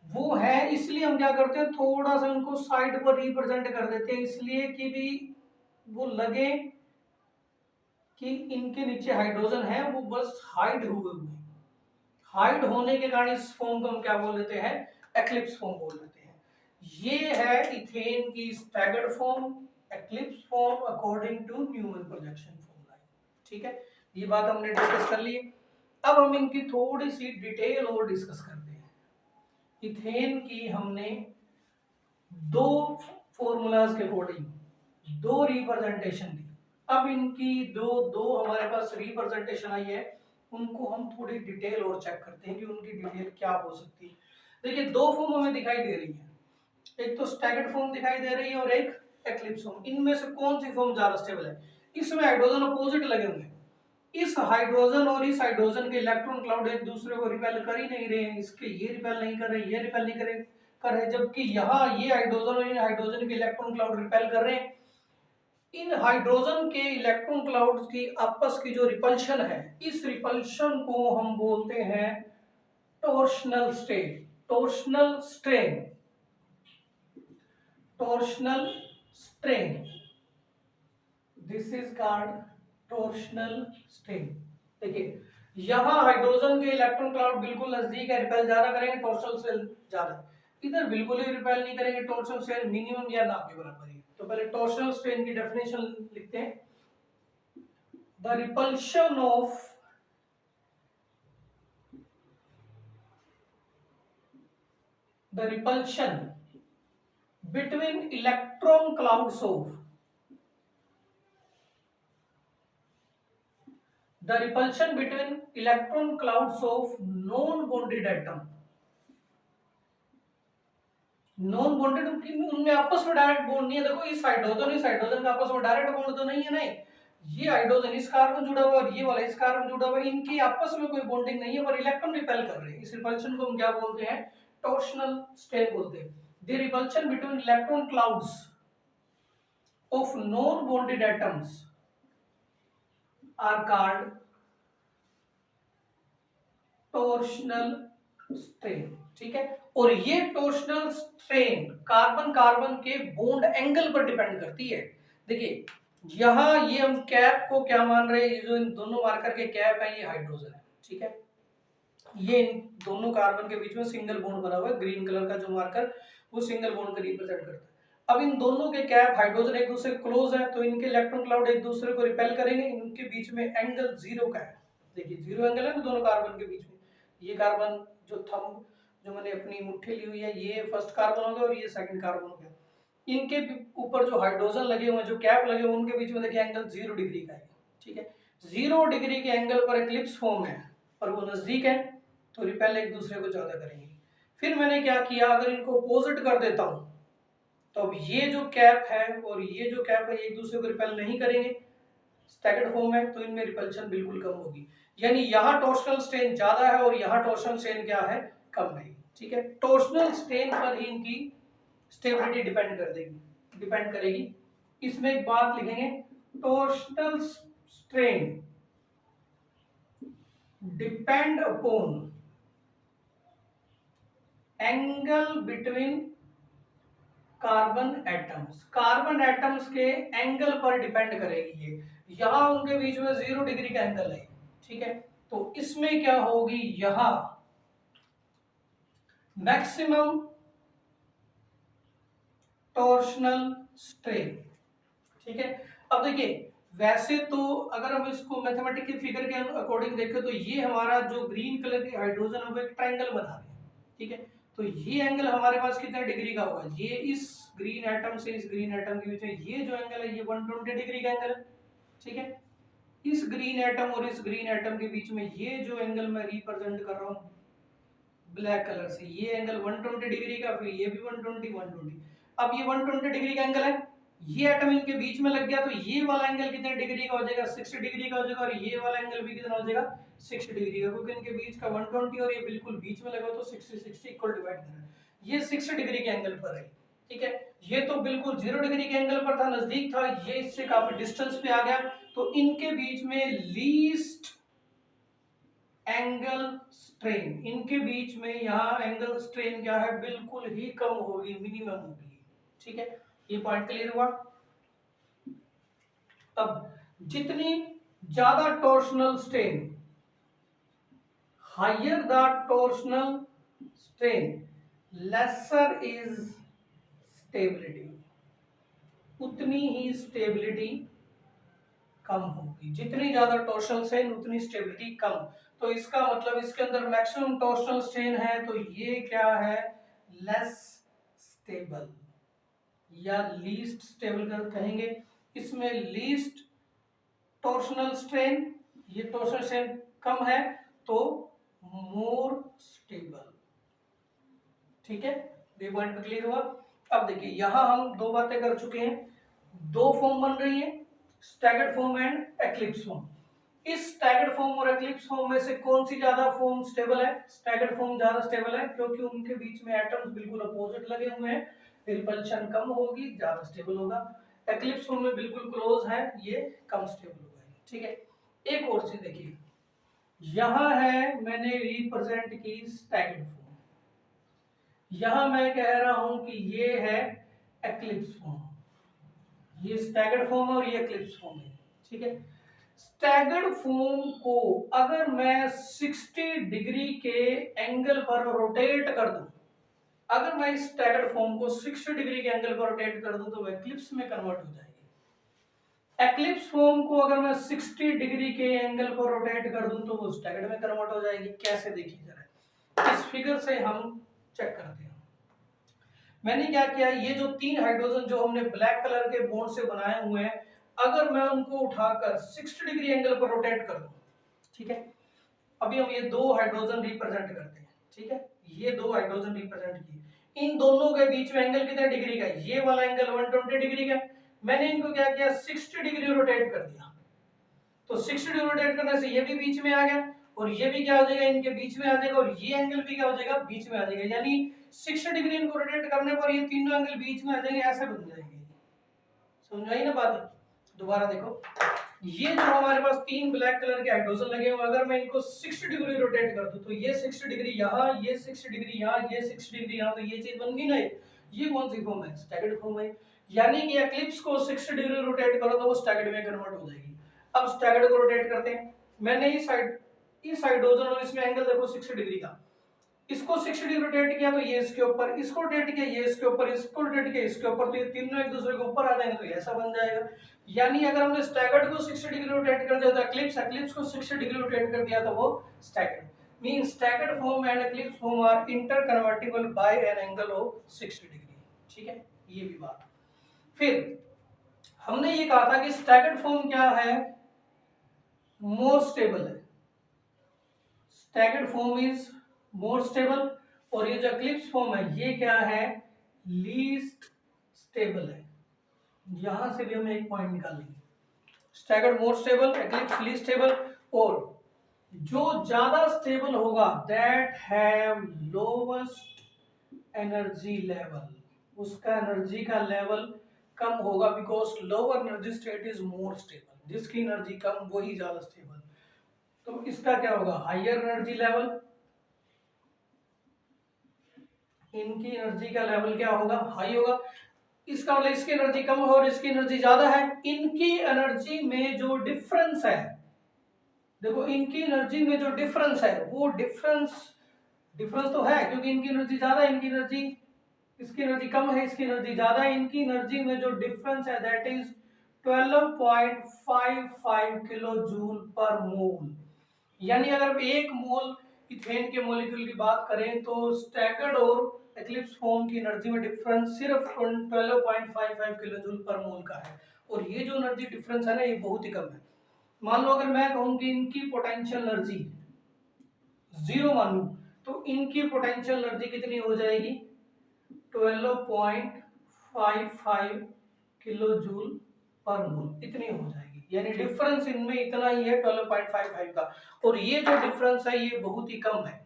वो है, इसलिए हम क्या करते हैं, थोड़ा सा उनको साइड पर रिप्रेजेंट कर देते हैं, इसलिए कि भी वो लगे कि इनके नीचे हाइड्रोजन है, वो बस हाइड हुए हुए, हाइड होने के कारण इस फॉर्म को हम क्या बोल देते हैं, एक्लिप्स फॉर्म बोल देते हैं। ये है इथेन की staggered form, eclipse form according to Newman projection formula, ठीक है, ये बात हमने डिस्कस कर ली। अब हम इनकी थोड़ी सी डिटेल और डिस्कस करते हैं। इथेन की हमने दो फॉर्मूलाज के अकॉर्डिंग दो रिप्रेजेंटेशन दी, अब इनकी दो दो हमारे पास रिप्रेजेंटेशन आई है, उनको हम थोड़ी डिटेल और चेक करते हैं कि उनकी डिटेल क्या हो सकती है। देखिए दो फॉर्म हमें दिखाई दे रही है, एक तो स्टैगर्ड फॉर्म दिखाई दे रही है और एक एक्लिप्स फॉर्म, इनमें से कौन सी फॉर्म ज्यादा स्टेबल है, इसमें हाइड्रोजन अपोजिट लगे हुए हैं, इस हाइड्रोजन और इस हाइड्रोजन के इलेक्ट्रॉन क्लाउड एक दूसरे को रिपेल कर ही नहीं रहे हैं, इसके ये रिपेल नहीं कर रहे, ये रिपेल नहीं कर रहे, जबकि यहाँ ये हाइड्रोजन और इन हाइड्रोजन के इलेक्ट्रॉन क्लाउड रिपेल कर रहे हैं। इन हाइड्रोजन के इलेक्ट्रॉन क्लाउड की आपस की जो रिपल्शन है, इस रिपल्शन को हम बोलते हैं torsional strain, torsional strain, torsional strain, this is called torsional strain. देखिए यहां हाइड्रोजन के इलेक्ट्रॉन क्लाउड बिल्कुल नजदीक है, रिपेल ज्यादा करेंगे, टॉर्शनल स्ट्रेन ज्यादा, इधर बिल्कुल ही रिपेल नहीं करेंगे, टॉर्शनल स्ट्रेन मिनिमम या ना के बराबर है। तो पहले टॉर्शनल स्ट्रेन की डेफिनेशन लिखते हैं, the repulsion of the repulsion between electron clouds of the repulsion between electron clouds of non bonded atom, non bonded उनमें आपस में डायरेक्ट बॉन्ड नहीं है, देखो इस हाइड्रोजन का आपस में डायरेक्ट बॉन्ड तो नहीं है, नहीं, ये हाइड्रोजन इस कार्बन जुड़ा हुआ और ये वाला इस कार्बन जुड़ा हुआ, इनकी आपस में कोई बॉन्डिंग नहीं है, पर इलेक्ट्रॉन रिपेल कर रहे हैं, इस रिपल्शन को हम क्या बोलते हैं, टॉर्शनल स्ट्रेन बोलते हैं। The repulsion between electron clouds of non-bonded atoms are called torsional strain, ठीक है, और ये टॉर्शनल स्ट्रेन कार्बन कार्बन के बॉन्ड एंगल पर डिपेंड करती है। देखिए यहां ये हम कैप को क्या मान रहे हैं, ये जो इन दोनों मार्कर के कैप है ये हाइड्रोजन है, ठीक है, ये इन दोनों कार्बन के बीच में सिंगल बॉन्ड बना हुआ है, ग्रीन कलर का जो मार्कर वो सिंगल बॉन्ड को रिप्रेजेंट करता है। अब इन दोनों के कैप हाइड्रोजन एक दूसरे क्लोज है, तो इनके इलेक्ट्रॉन क्लाउड एक दूसरे को रिपेल करेंगे, इनके बीच में एंगल जीरो का है, देखिए जीरो एंगल है ना दोनों कार्बन के बीच में, ये कार्बन जो थंब जो मैंने अपनी मुट्ठी ली हुई है ये फर्स्ट कार्बन हो गया और ये सेकंड कार्बन हो गया, इनके ऊपर जो हाइड्रोजन लगे हुए हैं, जो कैप लगे हुए उनके बीच में देखिए एंगल 0 डिग्री का है, ठीक है, 0 डिग्री के एंगल पर एक्लिप्स फॉर्म है और वो नजदीक है, तो रिपेल एक दूसरे को ज्यादा करेंगे। फिर मैंने क्या किया, अगर इनको अपोजिट कर देता हूं तो अब ये जो कैप है और ये जो कैप है एक दूसरे को रिपेल नहीं करेंगे, स्टैगर्ड फॉर्म है, तो इनमें रिपल्शन बिल्कुल कम होगी, यानी यहाँ टॉर्शनल स्ट्रेन ज्यादा है और यहाँ टॉर्शनल स्ट्रेन क्या है, कम है, ठीक है, टॉर्शनल स्ट्रेन पर ही इनकी स्टेबिलिटी डिपेंड करेगी। इसमें एक बात लिखेंगे, torsional strain depend upon angle between carbon atoms के एंगल पर डिपेंड करेगी ये, यहां उनके बीच में 0 डिग्री का एंगल है, ठीक है, तो इसमें क्या होगी, यहां मैक्सिमम टॉर्शनल स्ट्रेन, ठीक है। अब देखिए वैसे तो अगर हम इसको मैथमेटिकल फिगर के अकॉर्डिंग देखें तो ये हमारा जो ग्रीन कलर के हाइड्रोजन है वो एक ट्रायंगल बना रहे हैं, ठीक है, तो ये एंगल हमारे पास कितना डिग्री का होगा, ये इस ग्रीन एटम से इस ग्रीन एटम के बीच में ये जो एंगल है ये 120 डिग्री का एंगल है, ठीक है, इस ग्रीन एटम और इस ग्रीन एटम के बीच में ये जो एंगल मैं रिप्रेजेंट कर रहा हूँ ब्लैक कलर से, ये एंगल 120 डिग्री का, फिर ये भी 120। अब ये 120 डिग्री का एंगल है, ये एटम इनके बीच में लग गया तो ये वाला एंगल कितने डिग्री का हो जाएगा, 60 डिग्री का हो जाएगा, और ये वाला एंगल भी कितना हो जाएगा, 60 डिग्री का, क्योंकि इनके बीच का 120 और ये बिल्कुल बीच में लगा तो 60 इक्वल डिवाइड करना है, ये 60 डिग्री के एंगल पर है, ठीक है, ये तो बिल्कुल 0 डिग्री के एंगल पर था, नजदीक था, ये इससे काफी डिस्टेंस पे आ गया, तो इनके बीच में लीस्ट एंगल स्ट्रेन, इनके बीच में यहाँ एंगल स्ट्रेन क्या है, बिल्कुल ही कम होगी, मिनिमम होगी। ठीक है, ये पॉइंट क्लियर हुआ। अब जितनी ज्यादा torsional strain, higher the torsional strain lesser is stability, उतनी ही स्टेबिलिटी कम होगी। जितनी ज्यादा टॉर्शनल स्ट्रेन उतनी स्टेबिलिटी कम। तो इसका मतलब इसके अंदर मैक्सिमम टॉर्शनल स्ट्रेन है, तो ये क्या है, लेस स्टेबल या लीस्ट स्टेबल कहेंगे। इसमें लीस्ट टॉर्शनल स्ट्रेन, ये टॉर्शनल स्ट्रेन कम है तो मोर स्टेबल। ठीक है, ये पॉइंट क्लियर हुआ। अब देखिए यहां हम दो बातें कर चुके हैं, दो फॉर्म बन रही है, staggered form and eclipse form. इस स्टैगर्ड फॉर्म और एक्लिप्स फॉर्म में से कौन सी ज्यादा फॉर्म स्टेबल है, स्टैगर्ड फॉर्म ज्यादा स्टेबल है, क्योंकि उनके बीच में एटम्स बिल्कुल अपोजिट लगे हुए हैं, रिपल्शन कम होगी, ज्यादा स्टेबल होगा। एक्लिप्स फॉर्म में बिल्कुल क्लोज है, ये कम स्टेबल होगा। ठीक है, एक और चीज देखिए, यहां है मैंने रिप्रेजेंट की स्टैगर्ड फॉर्म, यहां मैं कह रहा हूं कि ये है एक्लिप्स फॉर्म, ये स्टैगर्ड फॉर्म है और ये एक्लिप्स फॉर्म है। ठीक है, स्टैगर्ड फॉर्म को अगर मैं 60 डिग्री के एंगल पर रोटेट कर दूं, अगर मैं इस स्टैगर्ड फॉर्म को 60 डिग्री के एंगल पर रोटेट कर दूं तो एक्लिप्स में कन्वर्ट हो जाएगी। एक्लिप्स फॉर्म को अगर मैं 60 डिग्री के एंगल पर रोटेट कर दूं तो वो स्टैगर्ड में कन्वर्ट हो जाएगी। कैसे, देखिए जरा इस फिगर से हम चेक करते हैं। मैंने क्या किया, ये जो 3 हाइड्रोजन जो हमने ब्लैक कलर के बॉन्ड से बनाए हुए हैं, अगर मैं उनको उठाकर 60 डिग्री एंगल पर रोटेट कर दूं, ठीक है, अभी हम ये दो हाइड्रोजन रिप्रेजेंट करते हैं। ठीक है, ये दो हाइड्रोजन रिप्रेजेंट किए, इन दोनों के बीच में एंगल कितने डिग्री का, ये वाला एंगल 120 डिग्री का। मैंने इनको क्या किया, 60 डिग्री रोटेट कर दिया, तो 60 डिग्री रोटेट करने से ये भी बीच में आ गया और ये भी क्या हो जाएगा, इनके बीच में आ जाएगा, और ये एंगल भी क्या हो जाएगा, बीच में आ जाएगा। यानी 60 डिग्री इनको रोटेट करने पर ये तीनों एंगल बीच में आ जाएंगे, ऐसे बन जाएंगे। समझ आई ना बात? दोबारा देखो, ये जो हमारे पास 3 ब्लैक कलर के हाइड्रोजन लगे हुए, अगर मैं इनको 60 डिग्री रोटेट कर दूं तो ये 60 डिग्री यहाँ, ये 60 डिग्री यहाँ, ये 60 डिग्री यहाँ, तो ये चीज बन गई ना। ये कौन सी फॉर्म है, स्टैगर्ड फॉर्म है। यानी कि एक्लिप्स को 60 डिग्री रोटेट करो तो वो स्टैगर्ड में कन्वर्ट हो जाएगी। अब स्टैगर्ड को रोटेट करते हैं, मैंने इस हाइड्रोजन और इसमें एंगल देखो 60 डिग्री का, इसको 60 डिग्री रोटेट किया तो ये इसके ऊपर, इसको रोटेट किया ये इसके ऊपर, इसको रोटेट किया इसके ऊपर, तो ये तीनों एक दूसरे के ऊपर आ जाएंगे, तो ऐसा बन जाएगा। यानी अगर हमने स्टैगर्ड को 60 डिग्री रोटेट कर दिया तो एक्लिप्स को 60 डिग्री रोटेट कर दिया तो वो staggered. Means staggered form and eclipse form are interconvertible by an angle of 60 degree. ठीक है, ये भी बात। फिर हमने ये कहा था कि स्टैगर्ड फॉर्म क्या है, मोर स्टेबल है, staggered form is more stable, और ये जो एक्लिप्स फॉर्म है ये क्या है, लीस्ट स्टेबल है। यहां से भी हम एक पॉइंट निकालेंगे, staggered more stable, eclipse least stable, और जो ज्यादा स्टेबल होगा that have lowest energy level, उसका एनर्जी का लेवल कम होगा, because lower energy state is more stable, जिसकी एनर्जी कम वही ज्यादा स्टेबल। तो इसका क्या होगा, हायर एनर्जी लेवल, इनकी एनर्जी का लेवल क्या होगा, हाई होगा। इसका मतलब इसकी एनर्जी कम है और इसकी एनर्जी ज्यादा है, इनकी एनर्जी में जो डिफरेंस है, देखो इनकी एनर्जी में जो डिफरेंस है वो डिफरेंस तो है, क्योंकि इनकी एनर्जी ज्यादा है, इनकी एनर्जी, इसकी एनर्जी कम है, इसकी एनर्जी ज्यादा है, इनकी एनर्जी में जो डिफरेंस है दैट इज 12.55 किलो जूल पर मोल। यानी अगर एक मोल इथेन के मॉलिक्यूल की बात करें तो स्टैगर्ड और एक्लिप्स फॉर्म की एनर्जी में डिफरेंस सिर्फ 12.55 किलो जूल पर मोल का है, और ये जो एनर्जी डिफरेंस है ना ये बहुत ही कम है। मान लो अगर मैं कहूं कि इनकी पोटेंशियल एनर्जी 0 मानूं तो इनकी पोटेंशियल एनर्जी कितनी हो जाएगी, 12.55 किलो जूल पर मोल, इतनी हो जाएगी। यानी डिफरेंस इनमें इतना ही है 12.55 का, और ये जो डिफरेंस है ये बहुत ही कम है,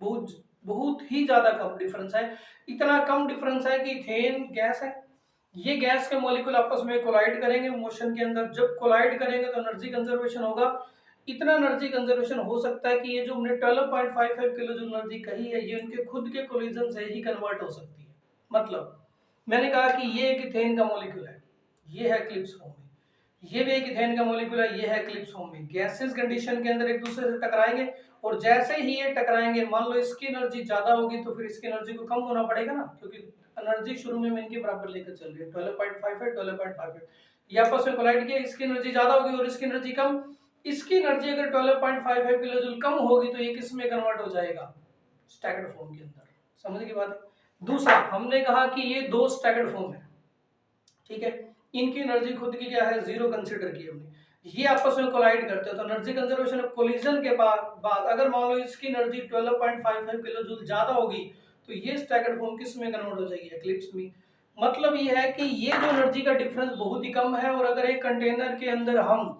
बहुत बहुत ही ज्यादा कम डिफरेंस है। इतना कम डिफरेंस है कि इथेन गैस है, ये गैस के मॉलिक्यूल आपस में कोलाइड करेंगे मोशन के अंदर, जब कोलाइड करेंगे तो एनर्जी कंजर्वेशन होगा। इतना एनर्जी कंजर्वेशन हो सकता है कि ये जो हमने 12.55 किलो जूल एनर्जी कही है ये उनके खुद के कोलिजन से ही कन्वर्ट हो सकती है। मतलब मैंने कहा कि ये एक इथेन का मॉलिक्यूल है, ये है क्लिप्स फॉर्म में, ये भी एक इथेन का मॉलिक्यूल है, ये है क्लिप्स फॉर्म में। गैसेस कंडीशन के अंदर एक दूसरे से टकराएंगे और जैसे ही ये टकराएंगे, मान लो इसकी एनर्जी ज्यादा होगी तो फिर इसकी एनर्जी को कम होना पड़ेगा ना, क्योंकि एनर्जी शुरू में इनके बराबर लेकर चल रही है 12.55 12.55, ये आपस में कोलाइड किया, इसकी एनर्जी ज्यादा होगी और इसकी एनर्जी कम। इसकी एनर्जी अगर 12.55 किलो जूल कम होगी तो ये किस में कन्वर्ट हो जाएगा, स्टैगर्ड फॉर्म के अंदर। समझ की बात है। दूसरा हमने कहा कि ये दो स्टैगर्ड फॉर्म है, ठीक है, इनकी एनर्जी खुद की क्या है, जीरो कंसीडर की हमने, ये आपस में कोलाइड करते हैं तो एनर्जी कंजर्वेशन कोलिजन के बाद अगर मान लो इसकी एनर्जी 12.55 किलो जूल ज्यादा होगी तो ये स्टैगर्ड फॉर्म किस में कन्वर्ट हो जाएगी, एक्लिप्स में। मतलब ये है कि ये जो एनर्जी का डिफरेंस बहुत ही कम है, और अगर एक कंटेनर के अंदर हम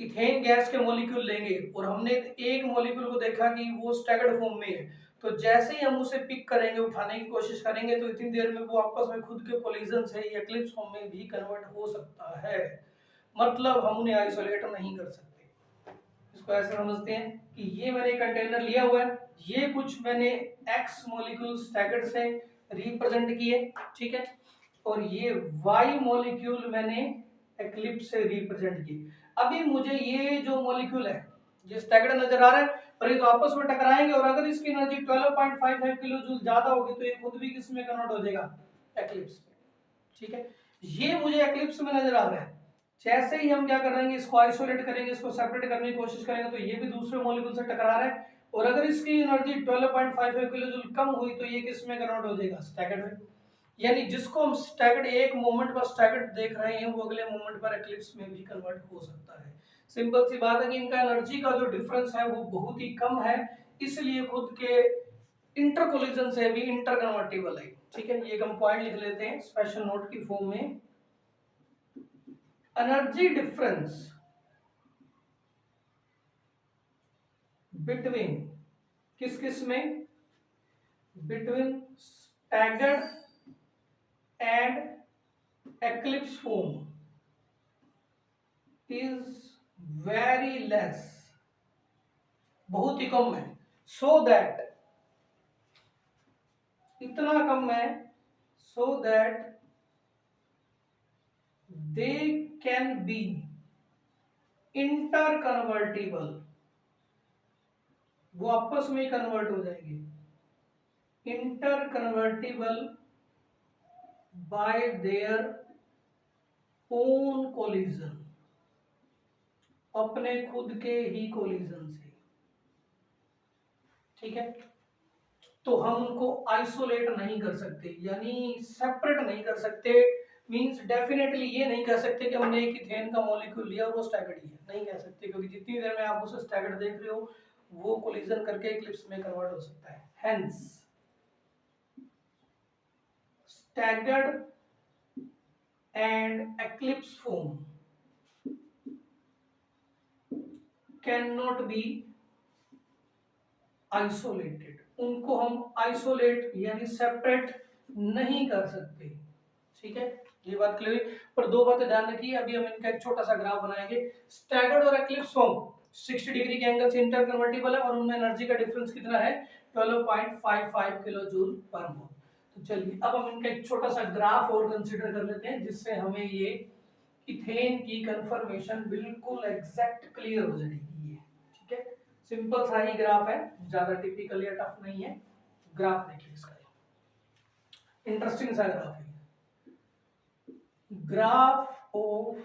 इथेन गैस के मॉलिक्यूल लेंगे और हमने एक मॉलिक्यूल को देखा कि वो स्टैगर्ड फॉर्म में है, तो जैसे ही हम उसे पिक करेंगे, उठाने की कोशिश करेंगे, तो इतनी देर में वो आपस में खुद के कोलिजन से या एक्लिप्स फॉर्म में भी कन्वर्ट हो सकता है। मतलब हम उन्हें आइसोलेट नहीं कर सकते। इसको ऐसे समझते हैं कि ये मैंने कंटेनर लिया हुआ है, ये कुछ मैंने एक्स मॉलिक्यूल स्टैगर्ड से रिप्रेजेंट किए, ठीक है, और ये वाई मॉलिक्यूल मैंने एक्लिप्स से रिप्रेजेंट किए। अभी मुझे ये जो मॉलिक्यूल है ये स्टैगर्ड नजर आ रहा है, पर ये तो आपस में टकराएंगे और अगर इसकी एनर्जी 12.55 किलो जूल ज्यादा होगी तो ये खुद भी किस में कन्वर्ट हो जाएगा, एक्लिप्स में, ठीक है। ये मुझे एक्लिप्स में नजर आ रहा है, जैसे ही हम क्या करेंगे, इसको आइसोलेट करेंगे, इसको सेपरेट करने की कोशिश करेंगे तो ये भी दूसरे मॉलिक्यूल से टकरा रहा है, और अगर इसकी एनर्जी 12.55 किलो जूल कम हुई तो ये किस में कन्वर्ट हो जाएगा, स्टैगर्ड में। यानी जिसको हम स्टैगर्ड एक मोमेंट पर स्टैगर्ड देख रहे हैं वो अगले मोमेंट पर एक्लिप्स में भी कन्वर्ट हो सकता है। सिंपल सी बात है कि इनका एनर्जी का जो डिफरेंस है वो बहुत ही कम है, इसलिए खुद के इंटरकोलिजन से भी इंटर कन्वर्टिबल है, ठीक है। ये हम पॉइंट लिख लेते हैं स्पेशल नोट की फॉर्म में। एनर्जी डिफरेंस बिटवीन किस किस में, between staggered and eclipse form is very less, बहुत ही कम है, सो दैट, इतना कम है, so that they can be inter convertible, वो आपस में कन्वर्ट हो जाएंगे, inter convertible bye their own collision, अपने खुद के ही कोलिजन से, ठीक है। तो हम उनको आइसोलेट नहीं कर सकते, यानी सेपरेट नहीं कर सकते, मींस डेफिनेटली ये नहीं कह सकते कि हमने एक इथेन का मॉलिक्यूल लिया और वो स्टैगर्ड ही है, नहीं कह सकते, क्योंकि जितनी देर में आप उसे स्टैगर्ड देख रहे हो वो कोलिजन करके इक्लिप्स में कन्वर्ट हो सकता है। Hence staggered and eclipse form can not be isolated, उनको हम आइसोलेट यानी सेपरेट नहीं कर सकते, ठीक है। ये बात क्लियर। पर दो बातें ध्यान रखिए, अभी हम इनका एक छोटा सा ग्राफ बनाएंगे। स्टैगर्ड और एक्लिप्स फॉर्म 60 डिग्री के एंगल से इंटर कन्वर्टिबल है और उनमें एनर्जी का डिफरेंस कितना है, 12.55 किलो जूल पर मोल। तो चलिए अब हम इनका एक छोटा सा ग्राफ और कंसीडर कर लेते हैं, जिससे हमें ये इथेन की कंफर्मेशन बिल्कुल एग्जैक्ट क्लियर हो जाएगी, ये ठीक है। सिंपल सा ही ग्राफ है, ज्यादा टिपिकल या टफ नहीं है। ग्राफ देखिए इसका, इंटरेस्टिंग सा ग्राफ है, graph of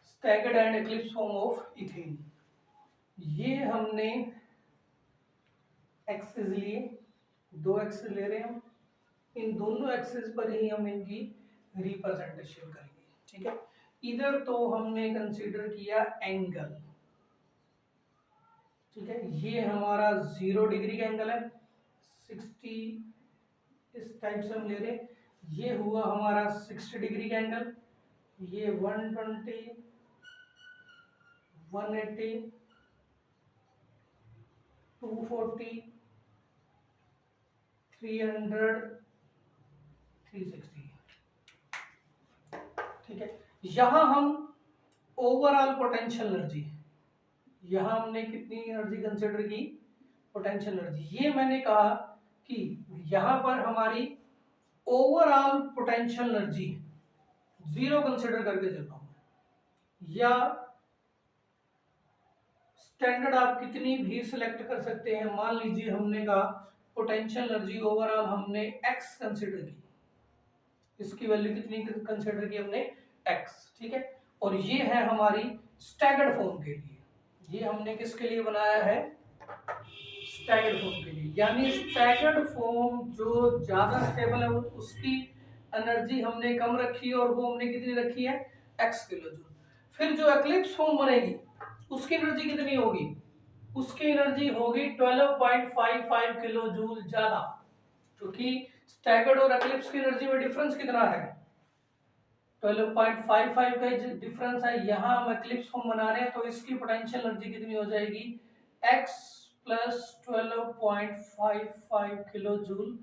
staggered and eclipse form of ethane. ये हमने एक्सिस लिए, दो एक्सिस ले रहे हैं हम, इन दोनों एक्सिस पर ही हम इनकी रिप्रेजेंटेशन करेंगे, ठीक है। इधर तो हमने कंसीडर किया एंगल, ठीक है, ये हमारा 0 डिग्री का एंगल है, 60 इस टाइप से हम ले रहे हैं। ये हुआ हमारा 60 डिग्री का एंगल, ये 120 180 240 300, 360, ठीक है। यहां हम ओवरऑल पोटेंशियल एनर्जी, यहां हमने कितनी एनर्जी कंसिडर की, पोटेंशियल एनर्जी। ये मैंने कहा कि यहां पर हमारी ओवरऑल पोटेंशियल एनर्जी 0 कंसिडर करके चलता हूं, या स्टैंडर्ड आप कितनी भी सिलेक्ट कर सकते हैं। मान लीजिए हमने कहा पोटेंशियल एनर्जी ओवरऑल हमने x कंसिडर की, इसकी वैल्यू कितनी कंसिडर की हमने, x, ठीक है। और ये है हमारी स्टैगर्ड फॉर्म के लिए, ये हमने किसके लिए बनाया है, स्टैगर्ड फॉर्म के लिए। यानी स्टैगर्ड फॉर्म जो ज्यादा स्टेबल है उसकी एनर्जी हमने कम रखी है, और वो हमने कितनी रखी है, x किलो जूल। फिर जो एक्लिप्स फॉर्म बनेगी उसकी एनर्जी कितनी होगी, उसकी एनर्जी होगी 12.55 किलो जूल ज्यादा, क्योंकि स्टैगर्ड और एक्लिप्स की एनर्जी में डिफरेंस कितना है, 12.55 का डिफरेंस है। यहां हम एक्लिप्स फॉर्म बना रहे हैं तो इसकी पोटेंशियल एनर्जी कितनी हो जाएगी, x प्लस 12.55 किलो जूल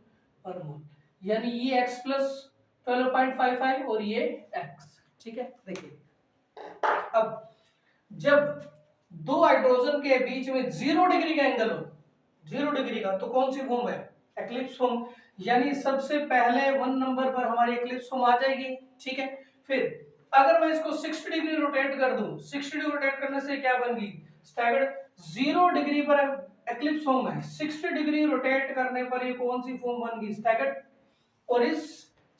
पर मोल, यानी ये x प्लस 12.55 और ये x, ठीक है। देखिए अब जब दो हाइड्रोजन के बीच में 0 डिग्री का एंगल हो, 0 डिग्री का, तो कौन सी फॉर्म है, एक्लिप्स फॉर्म। यानी सबसे पहले 1 नंबर पर हमारी एक्लिप्स फॉर्म आ जाएगी, ठीक है। फिर अगर मैं इसको 60 डिग्री रोटेट कर दूं, 60 डिग्री रोटेट करने से क्या बन गई, स्टैगर्ड। 0 डिग्री पर एक्लिप्स फॉर्म है, 60 डिग्री रोटेट करने पर ये कौन सी फॉर्म बन गई, स्टैगर्ड। और इस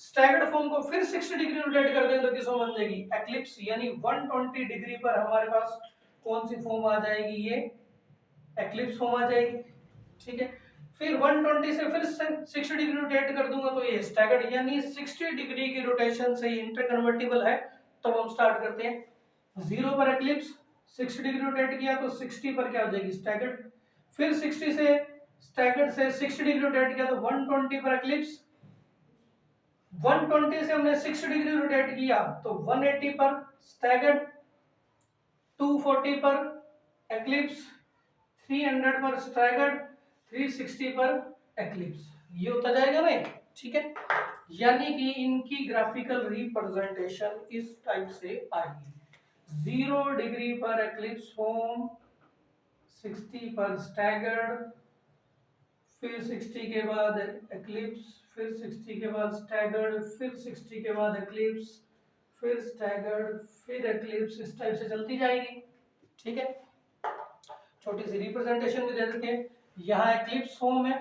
स्टैगर्ड फॉर्म को फिर 60 डिग्री रोटेट कर दें तो किस फॉर्म बन जाएगी, एक्लिप्स। यानी 120 डिग्री पर हमारे पास कौन सी फॉर्म आ जाएगी, ये एक्लिप्स फॉर्म आ जाएगी, ठीक है। फिर 120 से फिर 60 डिग्री रोटेट कर दूंगा तो ये स्टैगर्ड, यानी 60 डिग्री की रोटेशन से इंटरकन्वर्टिबल है। तो हम स्टार्ट करते हैं 0 पर एक्लिप्स, 60 डिग्री रोटेट किया तो 60 पर क्या हो जाएगी, स्टैगर्ड। फिर 60 से स्टैगर्ड से 60 डिग्री रोटेट किया तो 120 पर एक्लिप्स, 120 से हमने 60 डिग्री रोटेट किया तो 180 पर स्टैगर्ड, 240 पर एक्लिप्स, 300 पर स्टैगर्ड, 360 पर एक्लिप्स। ये होता जाएगा ना, ठीक है। यानी कि इनकी ग्राफिकल रिप्रेजेंटेशन इस टाइप से आएगी, 0 डिग्री पर एक्लिप्स फॉर्म, 60 पर स्टैगर्ड, फिर 60 के बाद एक्लिप्स, फिर 60 के बाद स्टैगर्ड, फिर 60 के बाद एक्लिप्स, फिर स्टैगर्ड, फिर एक्लिप्स, इस टाइप से चलती जाएगी, ठीक है। छोटी सी रिप्रेजेंटेशन भी दे देते हैं, यहाँ एक्लिप्स फॉर्म है,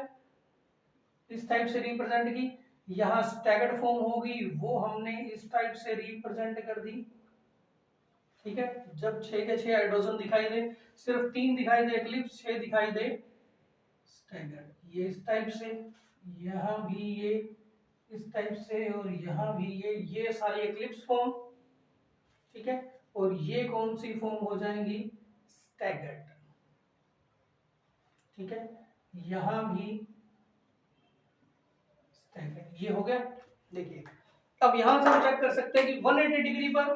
इस टाइप से रिप्रेजेंट की, यहाँ स्टैगर्ड फॉर्म होगी, वो हमने इस टाइप से रिप्रेजेंट कर दी, ठीक है। जब 6 के 6 हाइड्रोजन दिखाई दे, सिर्फ 3 दिखाई दे एक्लिप्स, 6 दिखाई दे स्टैगर्ड, ये इस टाइप से, यहाँ भी ये इस टाइप से, और यहाँ भी ये सारी एक्लिप्स फॉर्म, ठीक है। और ये कौन सी फॉर्म हो जाएंगी, स्टैगर्ड, ठीक है। यहाँ भी स्टैगर्ड, ये हो गया। देखिए अब यहां से हम चेक कर सकते हैं कि 180 डिग्री पर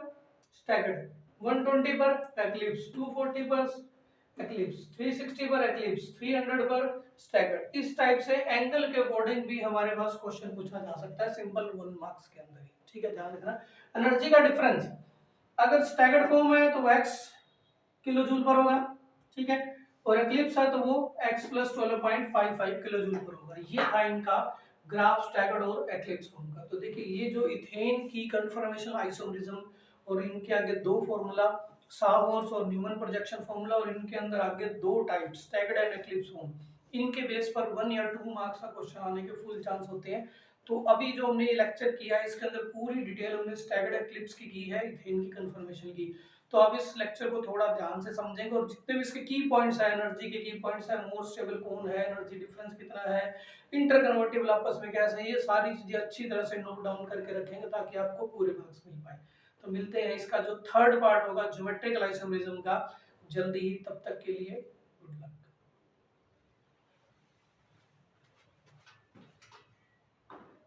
स्टैगर्ड, 120 पर एक्लिप्स, 240 पर एक्लिप्स, 360 पर एक्लिप्स, 300 पर स्टैगर्ड। इस टाइप से एंगल के अकॉर्डिंग भी हमारे पास क्वेश्चन पूछा जा सकता है, सिंपल 1 मार्क्स के अंदर ही, ठीक है। ध्यान रखना एनर्जी का डिफरेंस, अगर स्टैगर्ड फॉर्म है तो x किलो जूल पर होगा, ठीक है। और एक्लिप्स है तो वो x प्लस 12.55 किलो जूल पर होगा। ये था इनका ग्राफ स्टैगर्ड और एक्लिप्स फॉर्म का। तो देखिए ये जो इथेन की कन्फर्मेशन आइसोमरिज्म, और इनके आगे दो फॉर्मूला, साहॉर्स और न्यूमैन प्रोजेक्शन फॉर्मूला, और इनके अंदर आगे दो type staggered and eclipse form, इनके बेस पर 1 या 2 मार्क्स का क्वेश्चन आने के फुल चांस होते हैं। तो अभी जो हमने ये लेक्चर किया है इसके अंदर पूरी डिटेल हमने स्टैगर्ड एक्लिप्स की है, इथेन की कन्फर्मेशन की। तो आप इस लेक्चर को थोड़ा ध्यान से समझेंगे, और जितने भी इसके की पॉइंट्स है, एनर्जी के की पॉइंट्स है, मोर स्टेबल कौन है, एनर्जी डिफरेंस कितना है, इंटरकन्वर्टिबल आपस में कैसे है, ये सारी चीजें अच्छी तरह से नोट डाउन करके रखेंगे ताकि आपको पूरे मार्क्स मिल पाए। तो मिलते हैं इसका जो थर्ड पार्ट होगा ज्योमेट्रिकल आइसोमरिज्म का जल्दी ही, तब तक के लिए गुड लक।